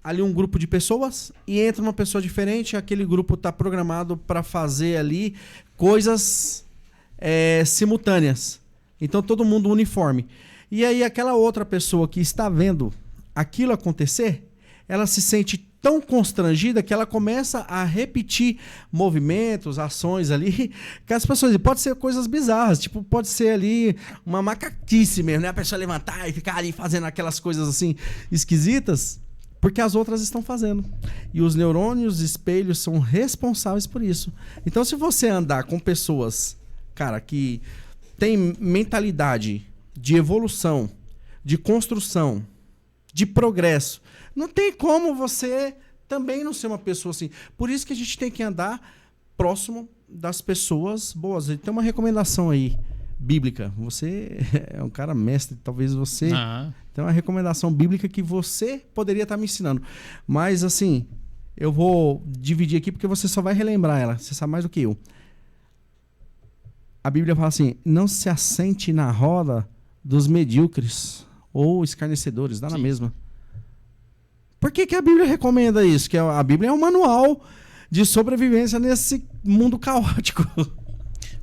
S2: ali um grupo de pessoas e entra uma pessoa diferente, aquele grupo está programado para fazer ali coisas simultâneas. Então todo mundo uniforme. E aí aquela outra pessoa que está vendo aquilo acontecer, ela se sente tão constrangida que ela começa a repetir movimentos, ações ali, que as pessoas, pode ser coisas bizarras, tipo, pode ser ali uma macaquice mesmo, né? A pessoa levantar e ficar ali fazendo aquelas coisas assim esquisitas, porque as outras estão fazendo. E os neurônios espelhos são responsáveis por isso. Então, se você andar com pessoas, cara, que tem mentalidade de evolução, de construção, de progresso, não tem como você também não ser uma pessoa assim. Por isso que a gente tem que andar próximo das pessoas boas. Tem uma recomendação aí bíblica. Você é um cara mestre, talvez você
S1: Ah,
S2: tenha uma recomendação bíblica que você poderia estar me ensinando. Mas assim, eu vou dividir aqui porque você só vai relembrar ela. Você sabe mais do que eu. A Bíblia fala assim: não se assente na roda dos medíocres ou escarnecedores, dá na
S1: sim.
S2: mesma. Por que a Bíblia recomenda isso? Que a Bíblia é um manual de sobrevivência nesse mundo caótico.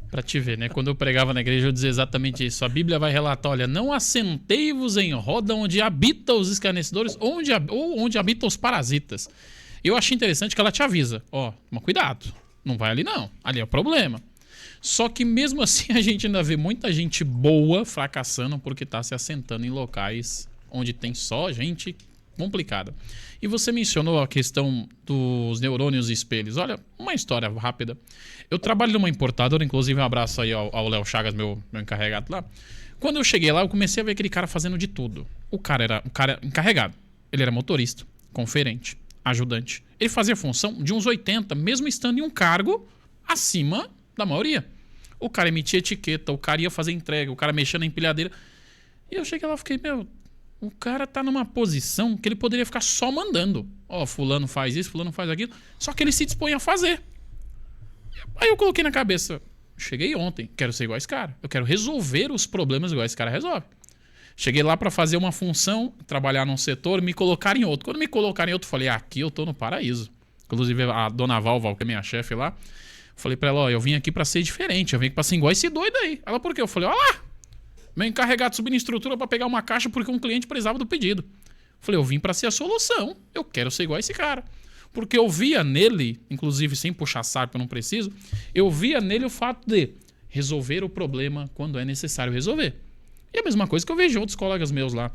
S1: Pra te ver, né? Quando eu pregava na igreja, eu dizia exatamente isso. A Bíblia vai relatar, olha, não assentei-vos em roda onde habitam os escarnecedores ou onde habitam os parasitas. Eu achei interessante que ela te avisa, ó, toma cuidado, não vai ali não, ali é o problema. Só que mesmo assim a gente ainda vê muita gente boa fracassando porque tá se assentando em locais onde tem só gente complicada. E você mencionou a questão dos neurônios e espelhos. Olha, uma história rápida. Eu trabalho numa importadora, inclusive um abraço aí ao Léo Chagas, meu encarregado lá. Quando eu cheguei lá, eu comecei a ver aquele cara fazendo de tudo. O cara era um cara encarregado. Ele era motorista, conferente, ajudante. Ele fazia função de uns 80, mesmo estando em um cargo acima da maioria. O cara emitia etiqueta, o cara ia fazer entrega, o cara mexia na empilhadeira. E eu cheguei lá e fiquei, meu, o cara tá numa posição que ele poderia ficar só mandando. Ó, fulano faz isso, fulano faz aquilo. Só que ele se dispõe a fazer. Aí eu coloquei na cabeça, cheguei ontem, quero ser igual a esse cara. Eu quero resolver os problemas igual esse cara resolve. Cheguei lá pra fazer uma função, trabalhar num setor, me colocar em outro. Quando me colocaram em outro, eu falei, aqui eu tô no paraíso. Inclusive a dona Val, que é minha chefe lá, falei pra ela, ó, eu vim aqui pra ser diferente, eu vim aqui pra ser igual esse doido aí. Ela, por quê? Eu falei, ó lá, meu encarregado subindo em estrutura pra pegar uma caixa porque um cliente precisava do pedido. Falei, eu vim pra ser a solução, eu quero ser igual a esse cara. Porque eu via nele, inclusive sem puxar saco, eu não preciso, eu via nele o fato de resolver o problema quando é necessário resolver. E a mesma coisa que eu vejo outros colegas meus lá.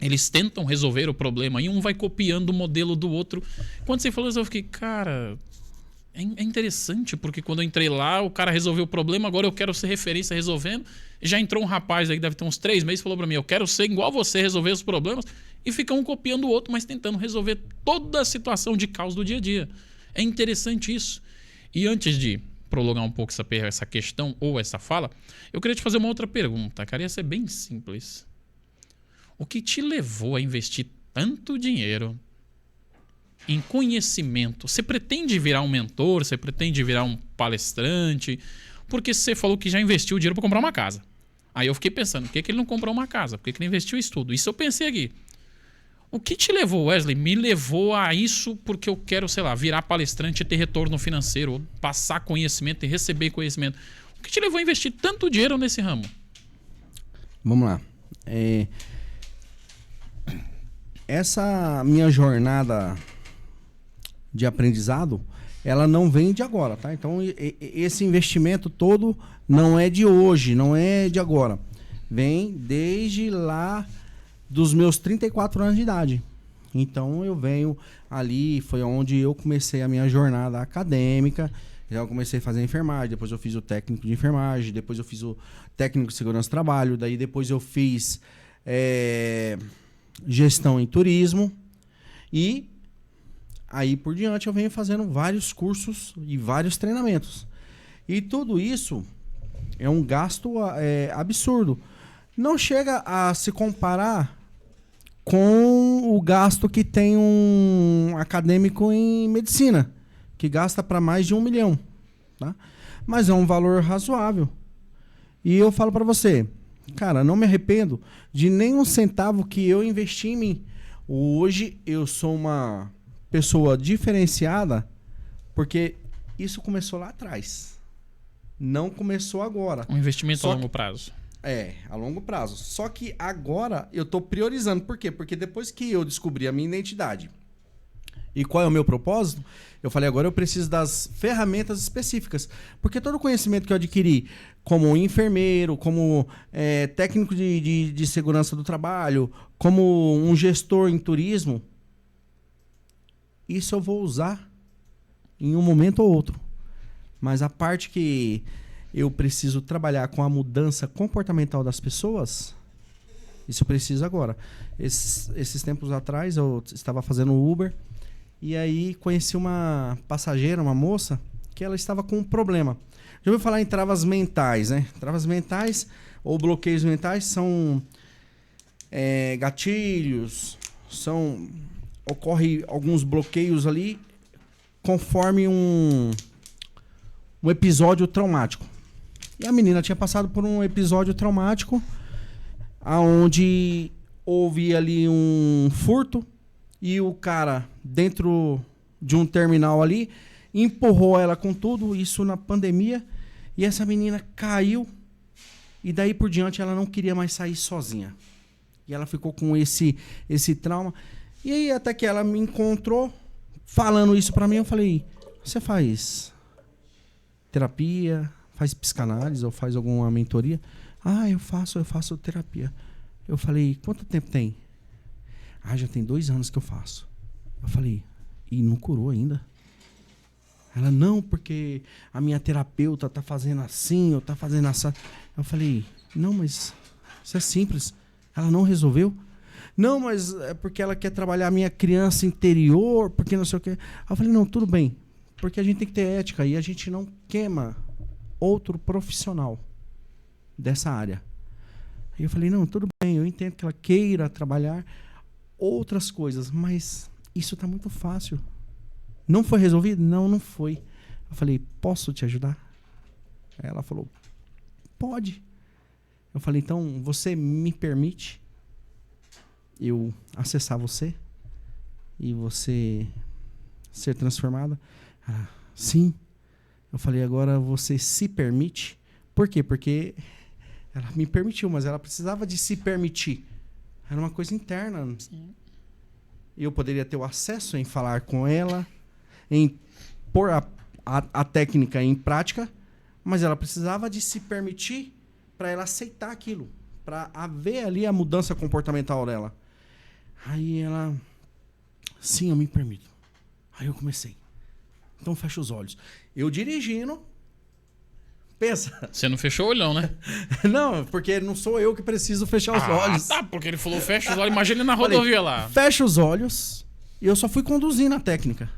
S1: Eles tentam resolver o problema e um vai copiando o modelo do outro. Quando você falou isso, eu fiquei, cara, é interessante, porque quando eu entrei lá, o cara resolveu o problema, agora eu quero ser referência resolvendo. Já entrou um rapaz aí, deve ter uns 3 meses, falou pra mim, eu quero ser igual você, resolver os problemas. E fica um copiando o outro, mas tentando resolver toda a situação de caos do dia a dia. É interessante isso. E antes de prolongar um pouco essa questão ou essa fala, eu queria te fazer uma outra pergunta, cara, ia ser bem simples. O que te levou a investir tanto dinheiro em conhecimento? Você pretende virar um mentor? Você pretende virar um palestrante? Porque você falou que já investiu dinheiro para comprar uma casa. Aí eu fiquei pensando, por que ele não comprou uma casa? Por que ele investiu em estudo? Isso eu pensei aqui. O que te levou, Wesley? Me levou a isso porque eu quero, sei lá, virar palestrante e ter retorno financeiro, ou passar conhecimento e receber conhecimento. O que te levou a investir tanto dinheiro nesse ramo?
S2: Vamos lá. Essa minha jornada de aprendizado, ela não vem de agora, tá? Então, esse investimento todo não é de hoje, não é de agora. Vem desde lá dos meus 34 anos de idade. Então, eu venho ali, foi onde eu comecei a minha jornada acadêmica. Eu comecei a fazer enfermagem, depois eu fiz o técnico de enfermagem, depois eu fiz o técnico de segurança do trabalho, daí depois eu fiz gestão em turismo e aí por diante eu venho fazendo vários cursos e vários treinamentos. E tudo isso é um gasto absurdo. Não chega a se comparar com o gasto que tem um acadêmico em medicina, que gasta para mais de 1 milhão. Tá? Mas é um valor razoável. E eu falo para você, cara, não me arrependo de nenhum centavo que eu investi em mim. Hoje eu sou uma pessoa diferenciada porque isso começou lá atrás. Não começou agora.
S1: Um investimento a longo prazo.
S2: A longo prazo. Só que agora eu tô priorizando. Por quê? Porque depois que eu descobri a minha identidade e qual é o meu propósito, eu falei, agora eu preciso das ferramentas específicas. Porque todo o conhecimento que eu adquiri como enfermeiro, como técnico de segurança do trabalho, como um gestor em turismo, isso eu vou usar em um momento ou outro. Mas a parte que eu preciso trabalhar com a mudança comportamental das pessoas, isso eu preciso agora. Esses tempos atrás eu estava fazendo Uber e aí conheci uma passageira, uma moça, que ela estava com um problema. Já ouviu falar em travas mentais, né? Travas mentais ou bloqueios mentais são gatilhos, ocorre alguns bloqueios ali conforme um episódio traumático. E a menina tinha passado por um episódio traumático onde houve ali um furto e o cara, dentro de um terminal ali, empurrou ela com tudo, isso na pandemia, e essa menina caiu e daí por diante ela não queria mais sair sozinha. E ela ficou com esse trauma. E aí até que ela me encontrou falando isso pra mim, eu falei, você faz terapia, faz psicanálise ou faz alguma mentoria? Ah, eu faço terapia. Eu falei, quanto tempo tem? Ah, já tem 2 anos que eu faço. Eu falei, e não curou ainda? Ela, não, porque a minha terapeuta tá fazendo assim, ou tá fazendo assim. Eu falei, não, mas isso é simples. Ela não resolveu? Não, mas é porque ela quer trabalhar a minha criança interior, porque não sei o quê. Eu falei, não, tudo bem. Porque a gente tem que ter ética e a gente não queima outro profissional dessa área. Aí eu falei, não, tudo bem, eu entendo que ela queira trabalhar outras coisas, mas isso tá muito fácil. Não foi resolvido? Não, não foi. Eu falei, posso te ajudar? Aí ela falou, pode. Eu falei, então você me permite eu acessar você e você ser transformada? Ah, sim. Eu falei, agora você se permite? Por quê? Porque ela me permitiu, mas ela precisava de se permitir. Era uma coisa interna. Sim. Eu poderia ter o acesso em falar com ela, em pôr a técnica em prática, mas ela precisava de se permitir para ela aceitar aquilo, para haver ali a mudança comportamental dela. Aí ela, sim, eu me permito. Aí eu comecei. Então fecha os olhos. Eu dirigindo, pensa.
S1: Você não fechou o olhão, né?
S2: Não, porque não sou eu que preciso fechar os olhos.
S1: Tá, porque ele falou fecha os olhos. Imagina ele na rodovia lá.
S2: Fecha os olhos e eu só fui conduzindo a técnica.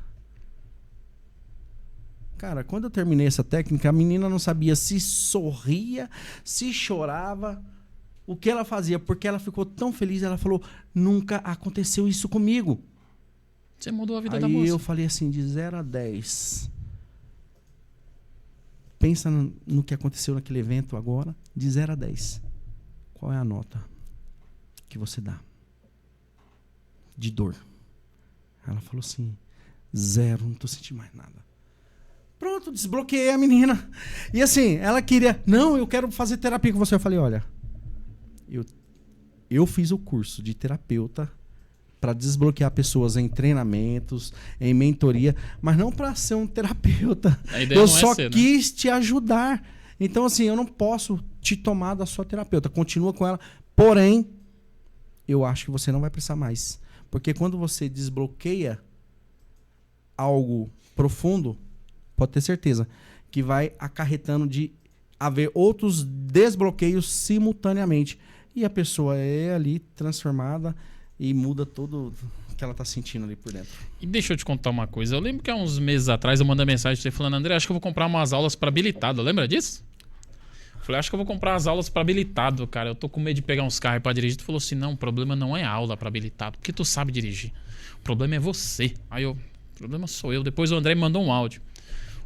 S2: Cara, quando eu terminei essa técnica, a menina não sabia se sorria, se chorava, o que ela fazia, porque ela ficou tão feliz, ela falou, nunca aconteceu isso comigo.
S1: Você mudou a vida da moça.
S2: Aí eu falei assim, de 0 a 10. Pensa no que aconteceu naquele evento agora, de 0 a 10. Qual é a nota que você dá? De dor. Ela falou assim, 0, não tô sentindo mais nada. Pronto, desbloqueei a menina. E assim, ela queria, não, eu quero fazer terapia com você. Eu falei, olha, eu fiz o curso de terapeuta para desbloquear pessoas em treinamentos, em mentoria, mas não para ser um terapeuta. Eu só quis te ajudar. Então, assim, eu não posso te tomar da sua terapeuta. Continua com ela. Porém, eu acho que você não vai precisar mais. Porque quando você desbloqueia algo profundo, pode ter certeza que vai acarretando de haver outros desbloqueios simultaneamente. E a pessoa é ali transformada e muda tudo que ela tá sentindo ali por dentro.
S1: E deixa eu te contar uma coisa. Eu lembro que há uns meses atrás eu mandei mensagem pra você falando, André, acho que eu vou comprar umas aulas para habilitado. Lembra disso? Eu falei, acho que eu vou comprar as aulas para habilitado, cara. Eu tô com medo de pegar uns carros para dirigir. Tu falou assim, não, o problema não é aula para habilitado, porque tu sabe dirigir. O problema é você. Aí o problema sou eu. Depois o André me mandou um áudio.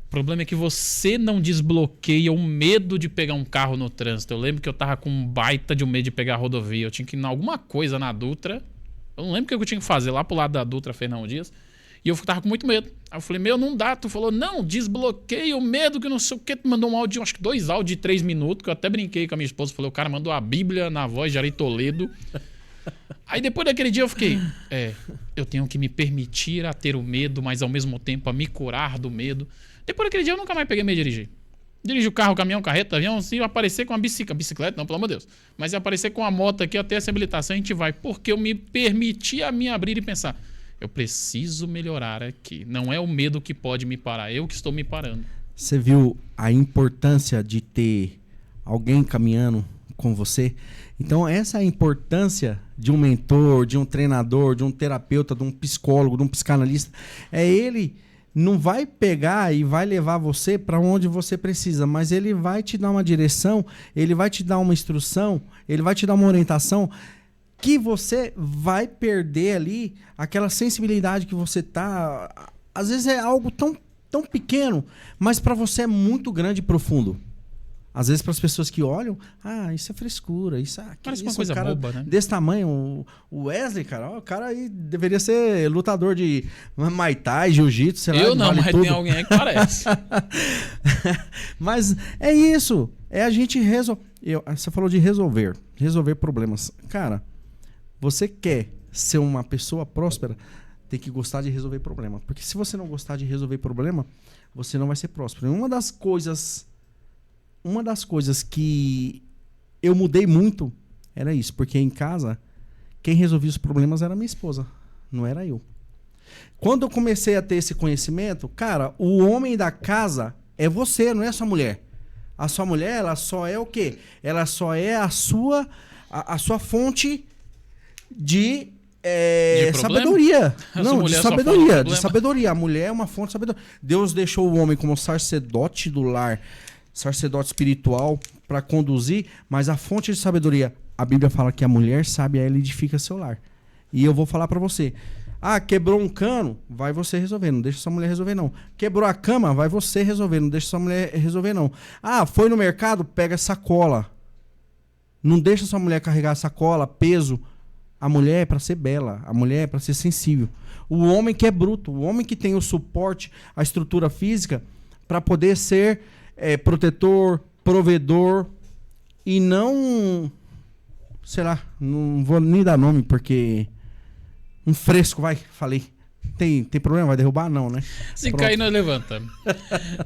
S1: O problema é que você não desbloqueia o medo de pegar um carro no trânsito. Eu lembro que eu tava com um baita de um medo de pegar a rodovia. Eu tinha que ir em alguma coisa na Dutra. Eu não lembro o que eu tinha que fazer lá pro lado da Dutra, Fernão Dias. E eu tava com muito medo. Aí eu falei, não dá. Tu falou, não, desbloqueia o medo que não sei o que. Tu mandou um áudio, acho que 2 áudios de 3 minutos, que eu até brinquei com a minha esposa. Falei, o cara mandou a Bíblia na voz de Ari Toledo. Aí depois daquele dia eu fiquei, eu tenho que me permitir a ter o medo, mas ao mesmo tempo a me curar do medo. Depois daquele dia eu nunca mais peguei medo de dirigir. Dirige o carro, o caminhão, carreta, avião, se eu aparecer com uma bicicleta, não, pelo amor de Deus. Mas se aparecer com a moto aqui até essa habilitação, a gente vai. Porque eu me permiti a me abrir e pensar, eu preciso melhorar aqui. Não é o medo que pode me parar, eu que estou me parando.
S2: Você viu a importância de ter alguém caminhando com você? Então essa é a importância de um mentor, de um treinador, de um terapeuta, de um psicólogo, de um psicanalista. É ele não vai pegar e vai levar você para onde você precisa, mas ele vai te dar uma direção, ele vai te dar uma instrução, ele vai te dar uma orientação que você vai perder ali aquela sensibilidade que você tá. Às vezes é algo tão pequeno, mas para você é muito grande e profundo. Às vezes, para as pessoas que olham, isso é frescura, isso é
S1: parece uma coisa boba, né?
S2: Desse tamanho, o Wesley, cara, o cara aí deveria ser lutador de Muay Thai, Jiu-Jitsu, sei lá.
S1: Eu não,
S2: vale
S1: mas
S2: tudo.
S1: tem alguém aí que parece.
S2: Mas é isso, é a gente resolver. Você falou de resolver problemas. Cara, você quer ser uma pessoa próspera, tem que gostar de resolver problema. Porque se você não gostar de resolver problema, você não vai ser próspero. E uma das coisas que eu mudei muito era isso, porque em casa, quem resolvia os problemas era minha esposa, não era eu. Quando eu comecei a ter esse conhecimento, cara, o homem da casa é você, não é a sua mulher. A sua mulher, ela só é o quê? Ela só é a sua fonte de sabedoria. Não, de sabedoria. De sabedoria. A mulher é uma fonte de sabedoria. Deus deixou o homem como sacerdote do lar, sacerdote espiritual para conduzir, mas a fonte de sabedoria, a Bíblia fala que a mulher sábia, ela edifica seu lar. E eu vou falar para você, quebrou um cano, vai você resolver, não deixa sua mulher resolver não. Quebrou a cama, vai você resolver, não deixa sua mulher resolver não. Foi no mercado, pega sacola. Não deixa sua mulher carregar sacola, peso. A mulher é para ser bela, a mulher é para ser sensível. O homem que é bruto, o homem que tem o suporte, a estrutura física para poder ser protetor, provedor e não, sei lá, não vou nem dar nome porque um fresco, falei. Tem problema? Vai derrubar? Não, né?
S1: Se cair, nós levanta.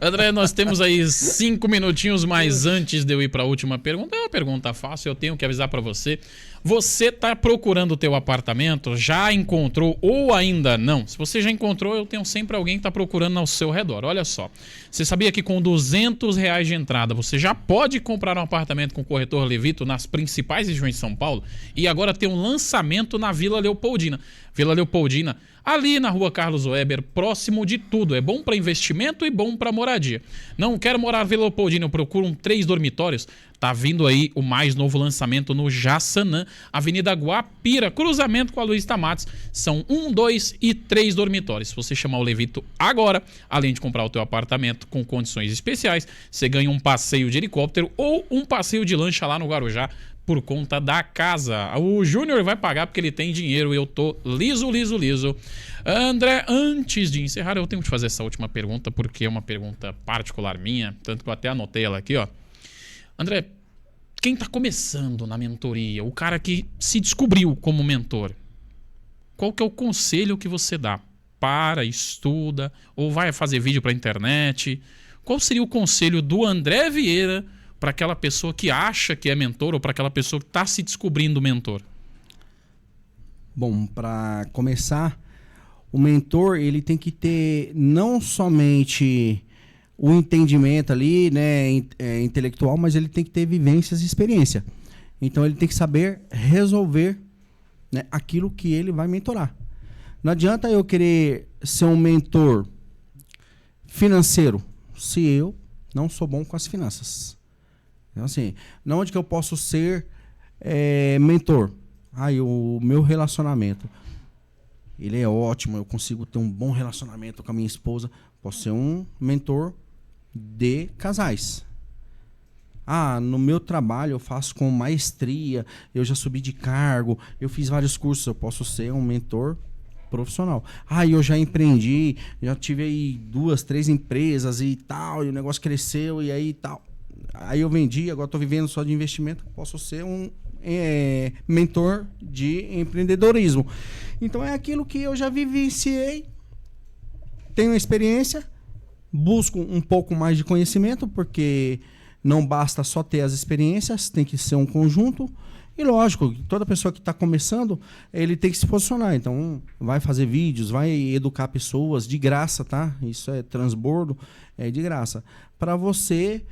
S1: André, nós temos aí 5 minutinhos, mas antes de eu ir para a última pergunta, é uma pergunta fácil, eu tenho que avisar para você. Você está procurando o teu apartamento? Já encontrou ou ainda não? Se você já encontrou, eu tenho sempre alguém que está procurando ao seu redor. Olha só, você sabia que com R$200 de entrada você já pode comprar um apartamento com o corretor Levito nas principais regiões de São Paulo? E agora tem um lançamento na Vila Leopoldina. Vila Leopoldina, ali na rua Carlos Weber, próximo de tudo. É bom para investimento e bom para moradia. Não quero morar na Vila Leopoldina, eu procuro 3 dormitórios. Tá vindo aí o mais novo lançamento no Jaçanã, Avenida Guapira, cruzamento com a Luiz Tamates. São 1, 2 e 3 dormitórios. Se você chamar o Levito agora, além de comprar o teu apartamento com condições especiais, você ganha um passeio de helicóptero ou um passeio de lancha lá no Guarujá por conta da casa. O Júnior vai pagar porque ele tem dinheiro e eu tô liso. André, antes de encerrar, eu tenho que te fazer essa última pergunta porque é uma pergunta particular minha, tanto que eu até anotei ela aqui, ó. André, quem tá começando na mentoria, o cara que se descobriu como mentor, qual que é o conselho que você dá? Para, estuda, ou vai fazer vídeo pra internet? Qual seria o conselho do André Vieira para aquela pessoa que acha que é mentor ou para aquela pessoa que está se descobrindo mentor?
S2: Bom, para começar, o mentor ele tem que ter não somente o entendimento ali, né, intelectual, mas ele tem que ter vivências e experiência. Então ele tem que saber resolver, né, aquilo que ele vai mentorar. Não adianta eu querer ser um mentor financeiro se eu não sou bom com as finanças. Então, assim, onde que eu posso ser mentor? O meu relacionamento, ele é ótimo, eu consigo ter um bom relacionamento com a minha esposa. Posso ser um mentor de casais. No meu trabalho eu faço com maestria, eu já subi de cargo, eu fiz vários cursos, eu posso ser um mentor profissional. Eu já empreendi, já tive aí 2, 3 empresas e tal, e o negócio cresceu e aí tal. Aí eu vendi, agora estou vivendo só de investimento, posso ser um mentor de empreendedorismo. Então é aquilo que eu já vivenciei, tenho experiência, busco um pouco mais de conhecimento, porque não basta só ter as experiências, tem que ser um conjunto. E lógico, toda pessoa que está começando, ele tem que se posicionar. Então, vai fazer vídeos, vai educar pessoas de graça, tá? Isso é transbordo, é de graça. Para você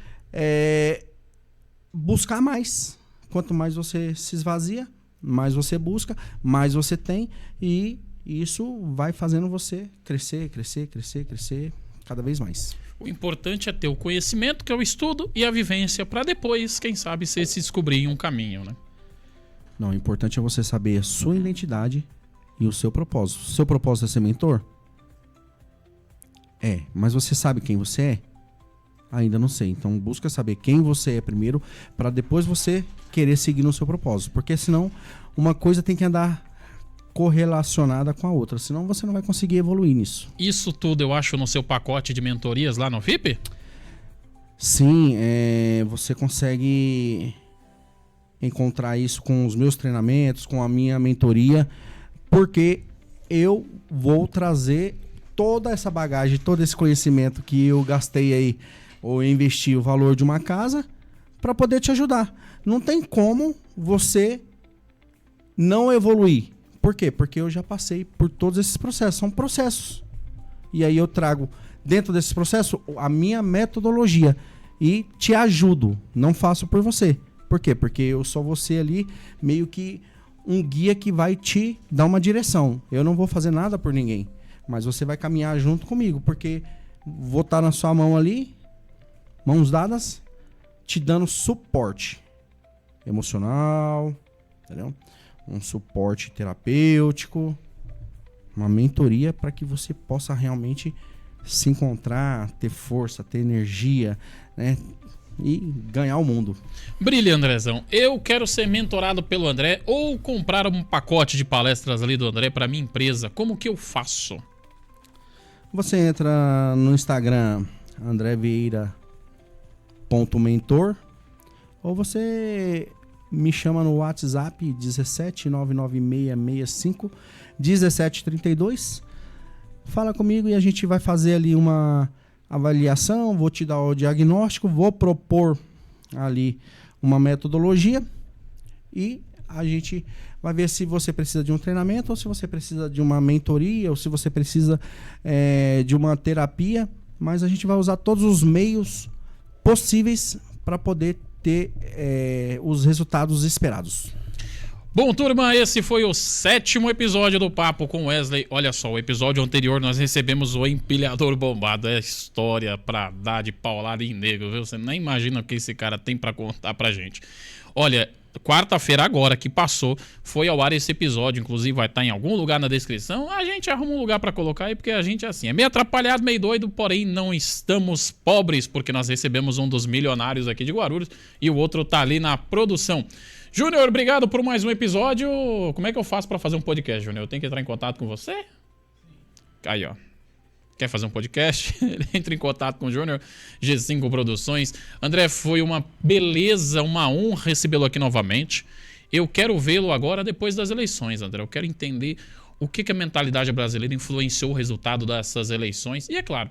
S2: buscar mais. Quanto mais você se esvazia, mais você busca, mais você tem e E isso vai fazendo você crescer cada vez mais.
S1: O importante é ter o conhecimento, que é o estudo, e a vivência, para depois, quem sabe, você se descobrir em um caminho, né?
S2: Não, o importante é você saber a sua identidade e o seu propósito. O seu propósito é ser mentor? Mas você sabe quem você é? Ainda não sei. Então busca saber quem você é primeiro, para depois você querer seguir no seu propósito. Porque senão uma coisa tem que andar correlacionada com a outra, senão você não vai conseguir evoluir nisso.
S1: Isso tudo eu acho no seu pacote de mentorias lá no FIP?
S2: Sim, você consegue encontrar isso com os meus treinamentos, com a minha mentoria, porque eu vou trazer toda essa bagagem, todo esse conhecimento que eu gastei aí, ou investi o valor de uma casa, para poder te ajudar. Não tem como você não evoluir. Por quê? Porque eu já passei por todos esses processos. São processos. E aí eu trago dentro desse processo a minha metodologia e te ajudo. Não faço por você. Por quê? Porque eu sou você ali meio que um guia que vai te dar uma direção. Eu não vou fazer nada por ninguém. Mas você vai caminhar junto comigo. Porque vou estar na sua mão ali, mãos dadas, te dando suporte emocional, entendeu? Um suporte terapêutico, uma mentoria para que você possa realmente se encontrar, ter força, ter energia, né? E ganhar o mundo.
S1: Brilha, Andrezão. Eu quero ser mentorado pelo André ou comprar um pacote de palestras ali do André para minha empresa. Como que eu faço?
S2: Você entra no Instagram andrevieira.mentor ou você me chama no WhatsApp 17996651732. Fala comigo e a gente vai fazer ali uma avaliação, vou te dar o diagnóstico, vou propor ali uma metodologia e a gente vai ver se você precisa de um treinamento ou se você precisa de uma mentoria ou se você precisa de uma terapia, mas a gente vai usar todos os meios possíveis para poder ter os resultados esperados.
S1: Bom, turma, esse foi o 7º episódio do Papo com Wesley. Olha só, o episódio anterior nós recebemos o empilhador bombado. É história pra dar de paulada em negro, viu? Você nem imagina o que esse cara tem pra contar pra gente. Olha, quarta-feira agora que passou, foi ao ar esse episódio, inclusive vai estar em algum lugar na descrição. A gente arruma um lugar pra colocar aí, porque a gente é assim, é meio atrapalhado, meio doido, porém não estamos pobres, porque nós recebemos um dos milionários aqui de Guarulhos e o outro tá ali na produção. Júnior, obrigado por mais um episódio. Como é que eu faço pra fazer um podcast, Júnior? Eu tenho que entrar em contato com você? Aí, ó. Quer fazer um podcast? Entre em contato com o Júnior, G5 Produções. André, foi uma beleza, uma honra recebê-lo aqui novamente. Eu quero vê-lo agora depois das eleições, André. Eu quero entender o que a mentalidade brasileira influenciou o resultado dessas eleições. E é claro,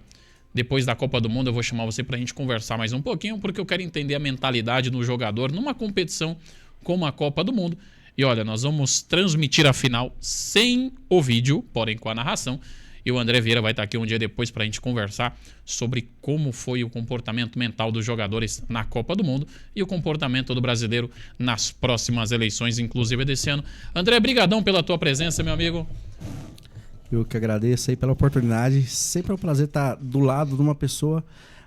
S1: depois da Copa do Mundo eu vou chamar você pra gente conversar mais um pouquinho, porque eu quero entender a mentalidade do jogador numa competição como a Copa do Mundo. E olha, nós vamos transmitir a final sem o vídeo, porém com a narração. E o André Vieira vai estar aqui um dia depois para a gente conversar sobre como foi o comportamento mental dos jogadores na Copa do Mundo e o comportamento do brasileiro nas próximas eleições, inclusive desse ano. André, brigadão pela tua presença, meu amigo.
S2: Eu que agradeço aí pela oportunidade. Sempre é um prazer estar do lado de uma pessoa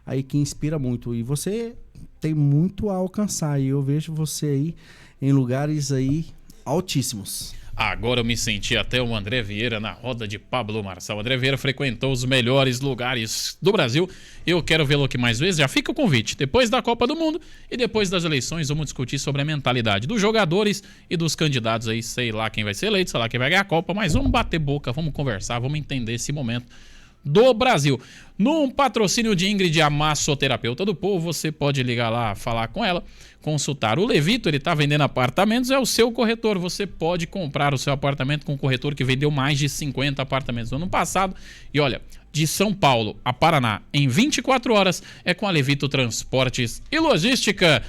S2: aí que inspira muito. E você tem muito a alcançar. E eu vejo você aí em lugares aí altíssimos.
S1: Agora eu me senti até o André Vieira na roda de Pablo Marçal. O André Vieira frequentou os melhores lugares do Brasil. Eu quero vê-lo aqui mais vezes. Já fica o convite. Depois da Copa do Mundo e depois das eleições, vamos discutir sobre a mentalidade dos jogadores e dos candidatos aí. Sei lá quem vai ser eleito, sei lá quem vai ganhar a Copa, mas vamos bater boca, vamos conversar, vamos entender esse momento do Brasil. Num patrocínio de Ingrid, a massoterapeuta do povo, você pode ligar lá, falar com ela, consultar o Levito, ele está vendendo apartamentos, é o seu corretor. Você pode comprar o seu apartamento com um corretor que vendeu mais de 50 apartamentos no ano passado. E olha, de São Paulo a Paraná, em 24 horas, é com a Levito Transportes e Logística.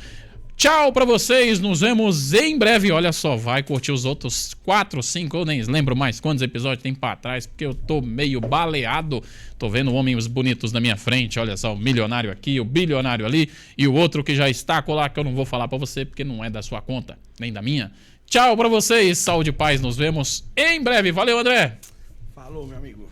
S1: Tchau pra vocês, nos vemos em breve. Olha só, vai curtir os outros 4, 5, eu nem lembro mais quantos episódios tem pra trás, porque eu tô meio baleado. Tô vendo homens bonitos na minha frente, olha só, o milionário aqui, o bilionário ali, e o outro que já está colar, que eu não vou falar pra você, porque não é da sua conta, nem da minha. Tchau pra vocês, saúde e paz, nos vemos em breve. Valeu, André!
S2: Falou, meu amigo.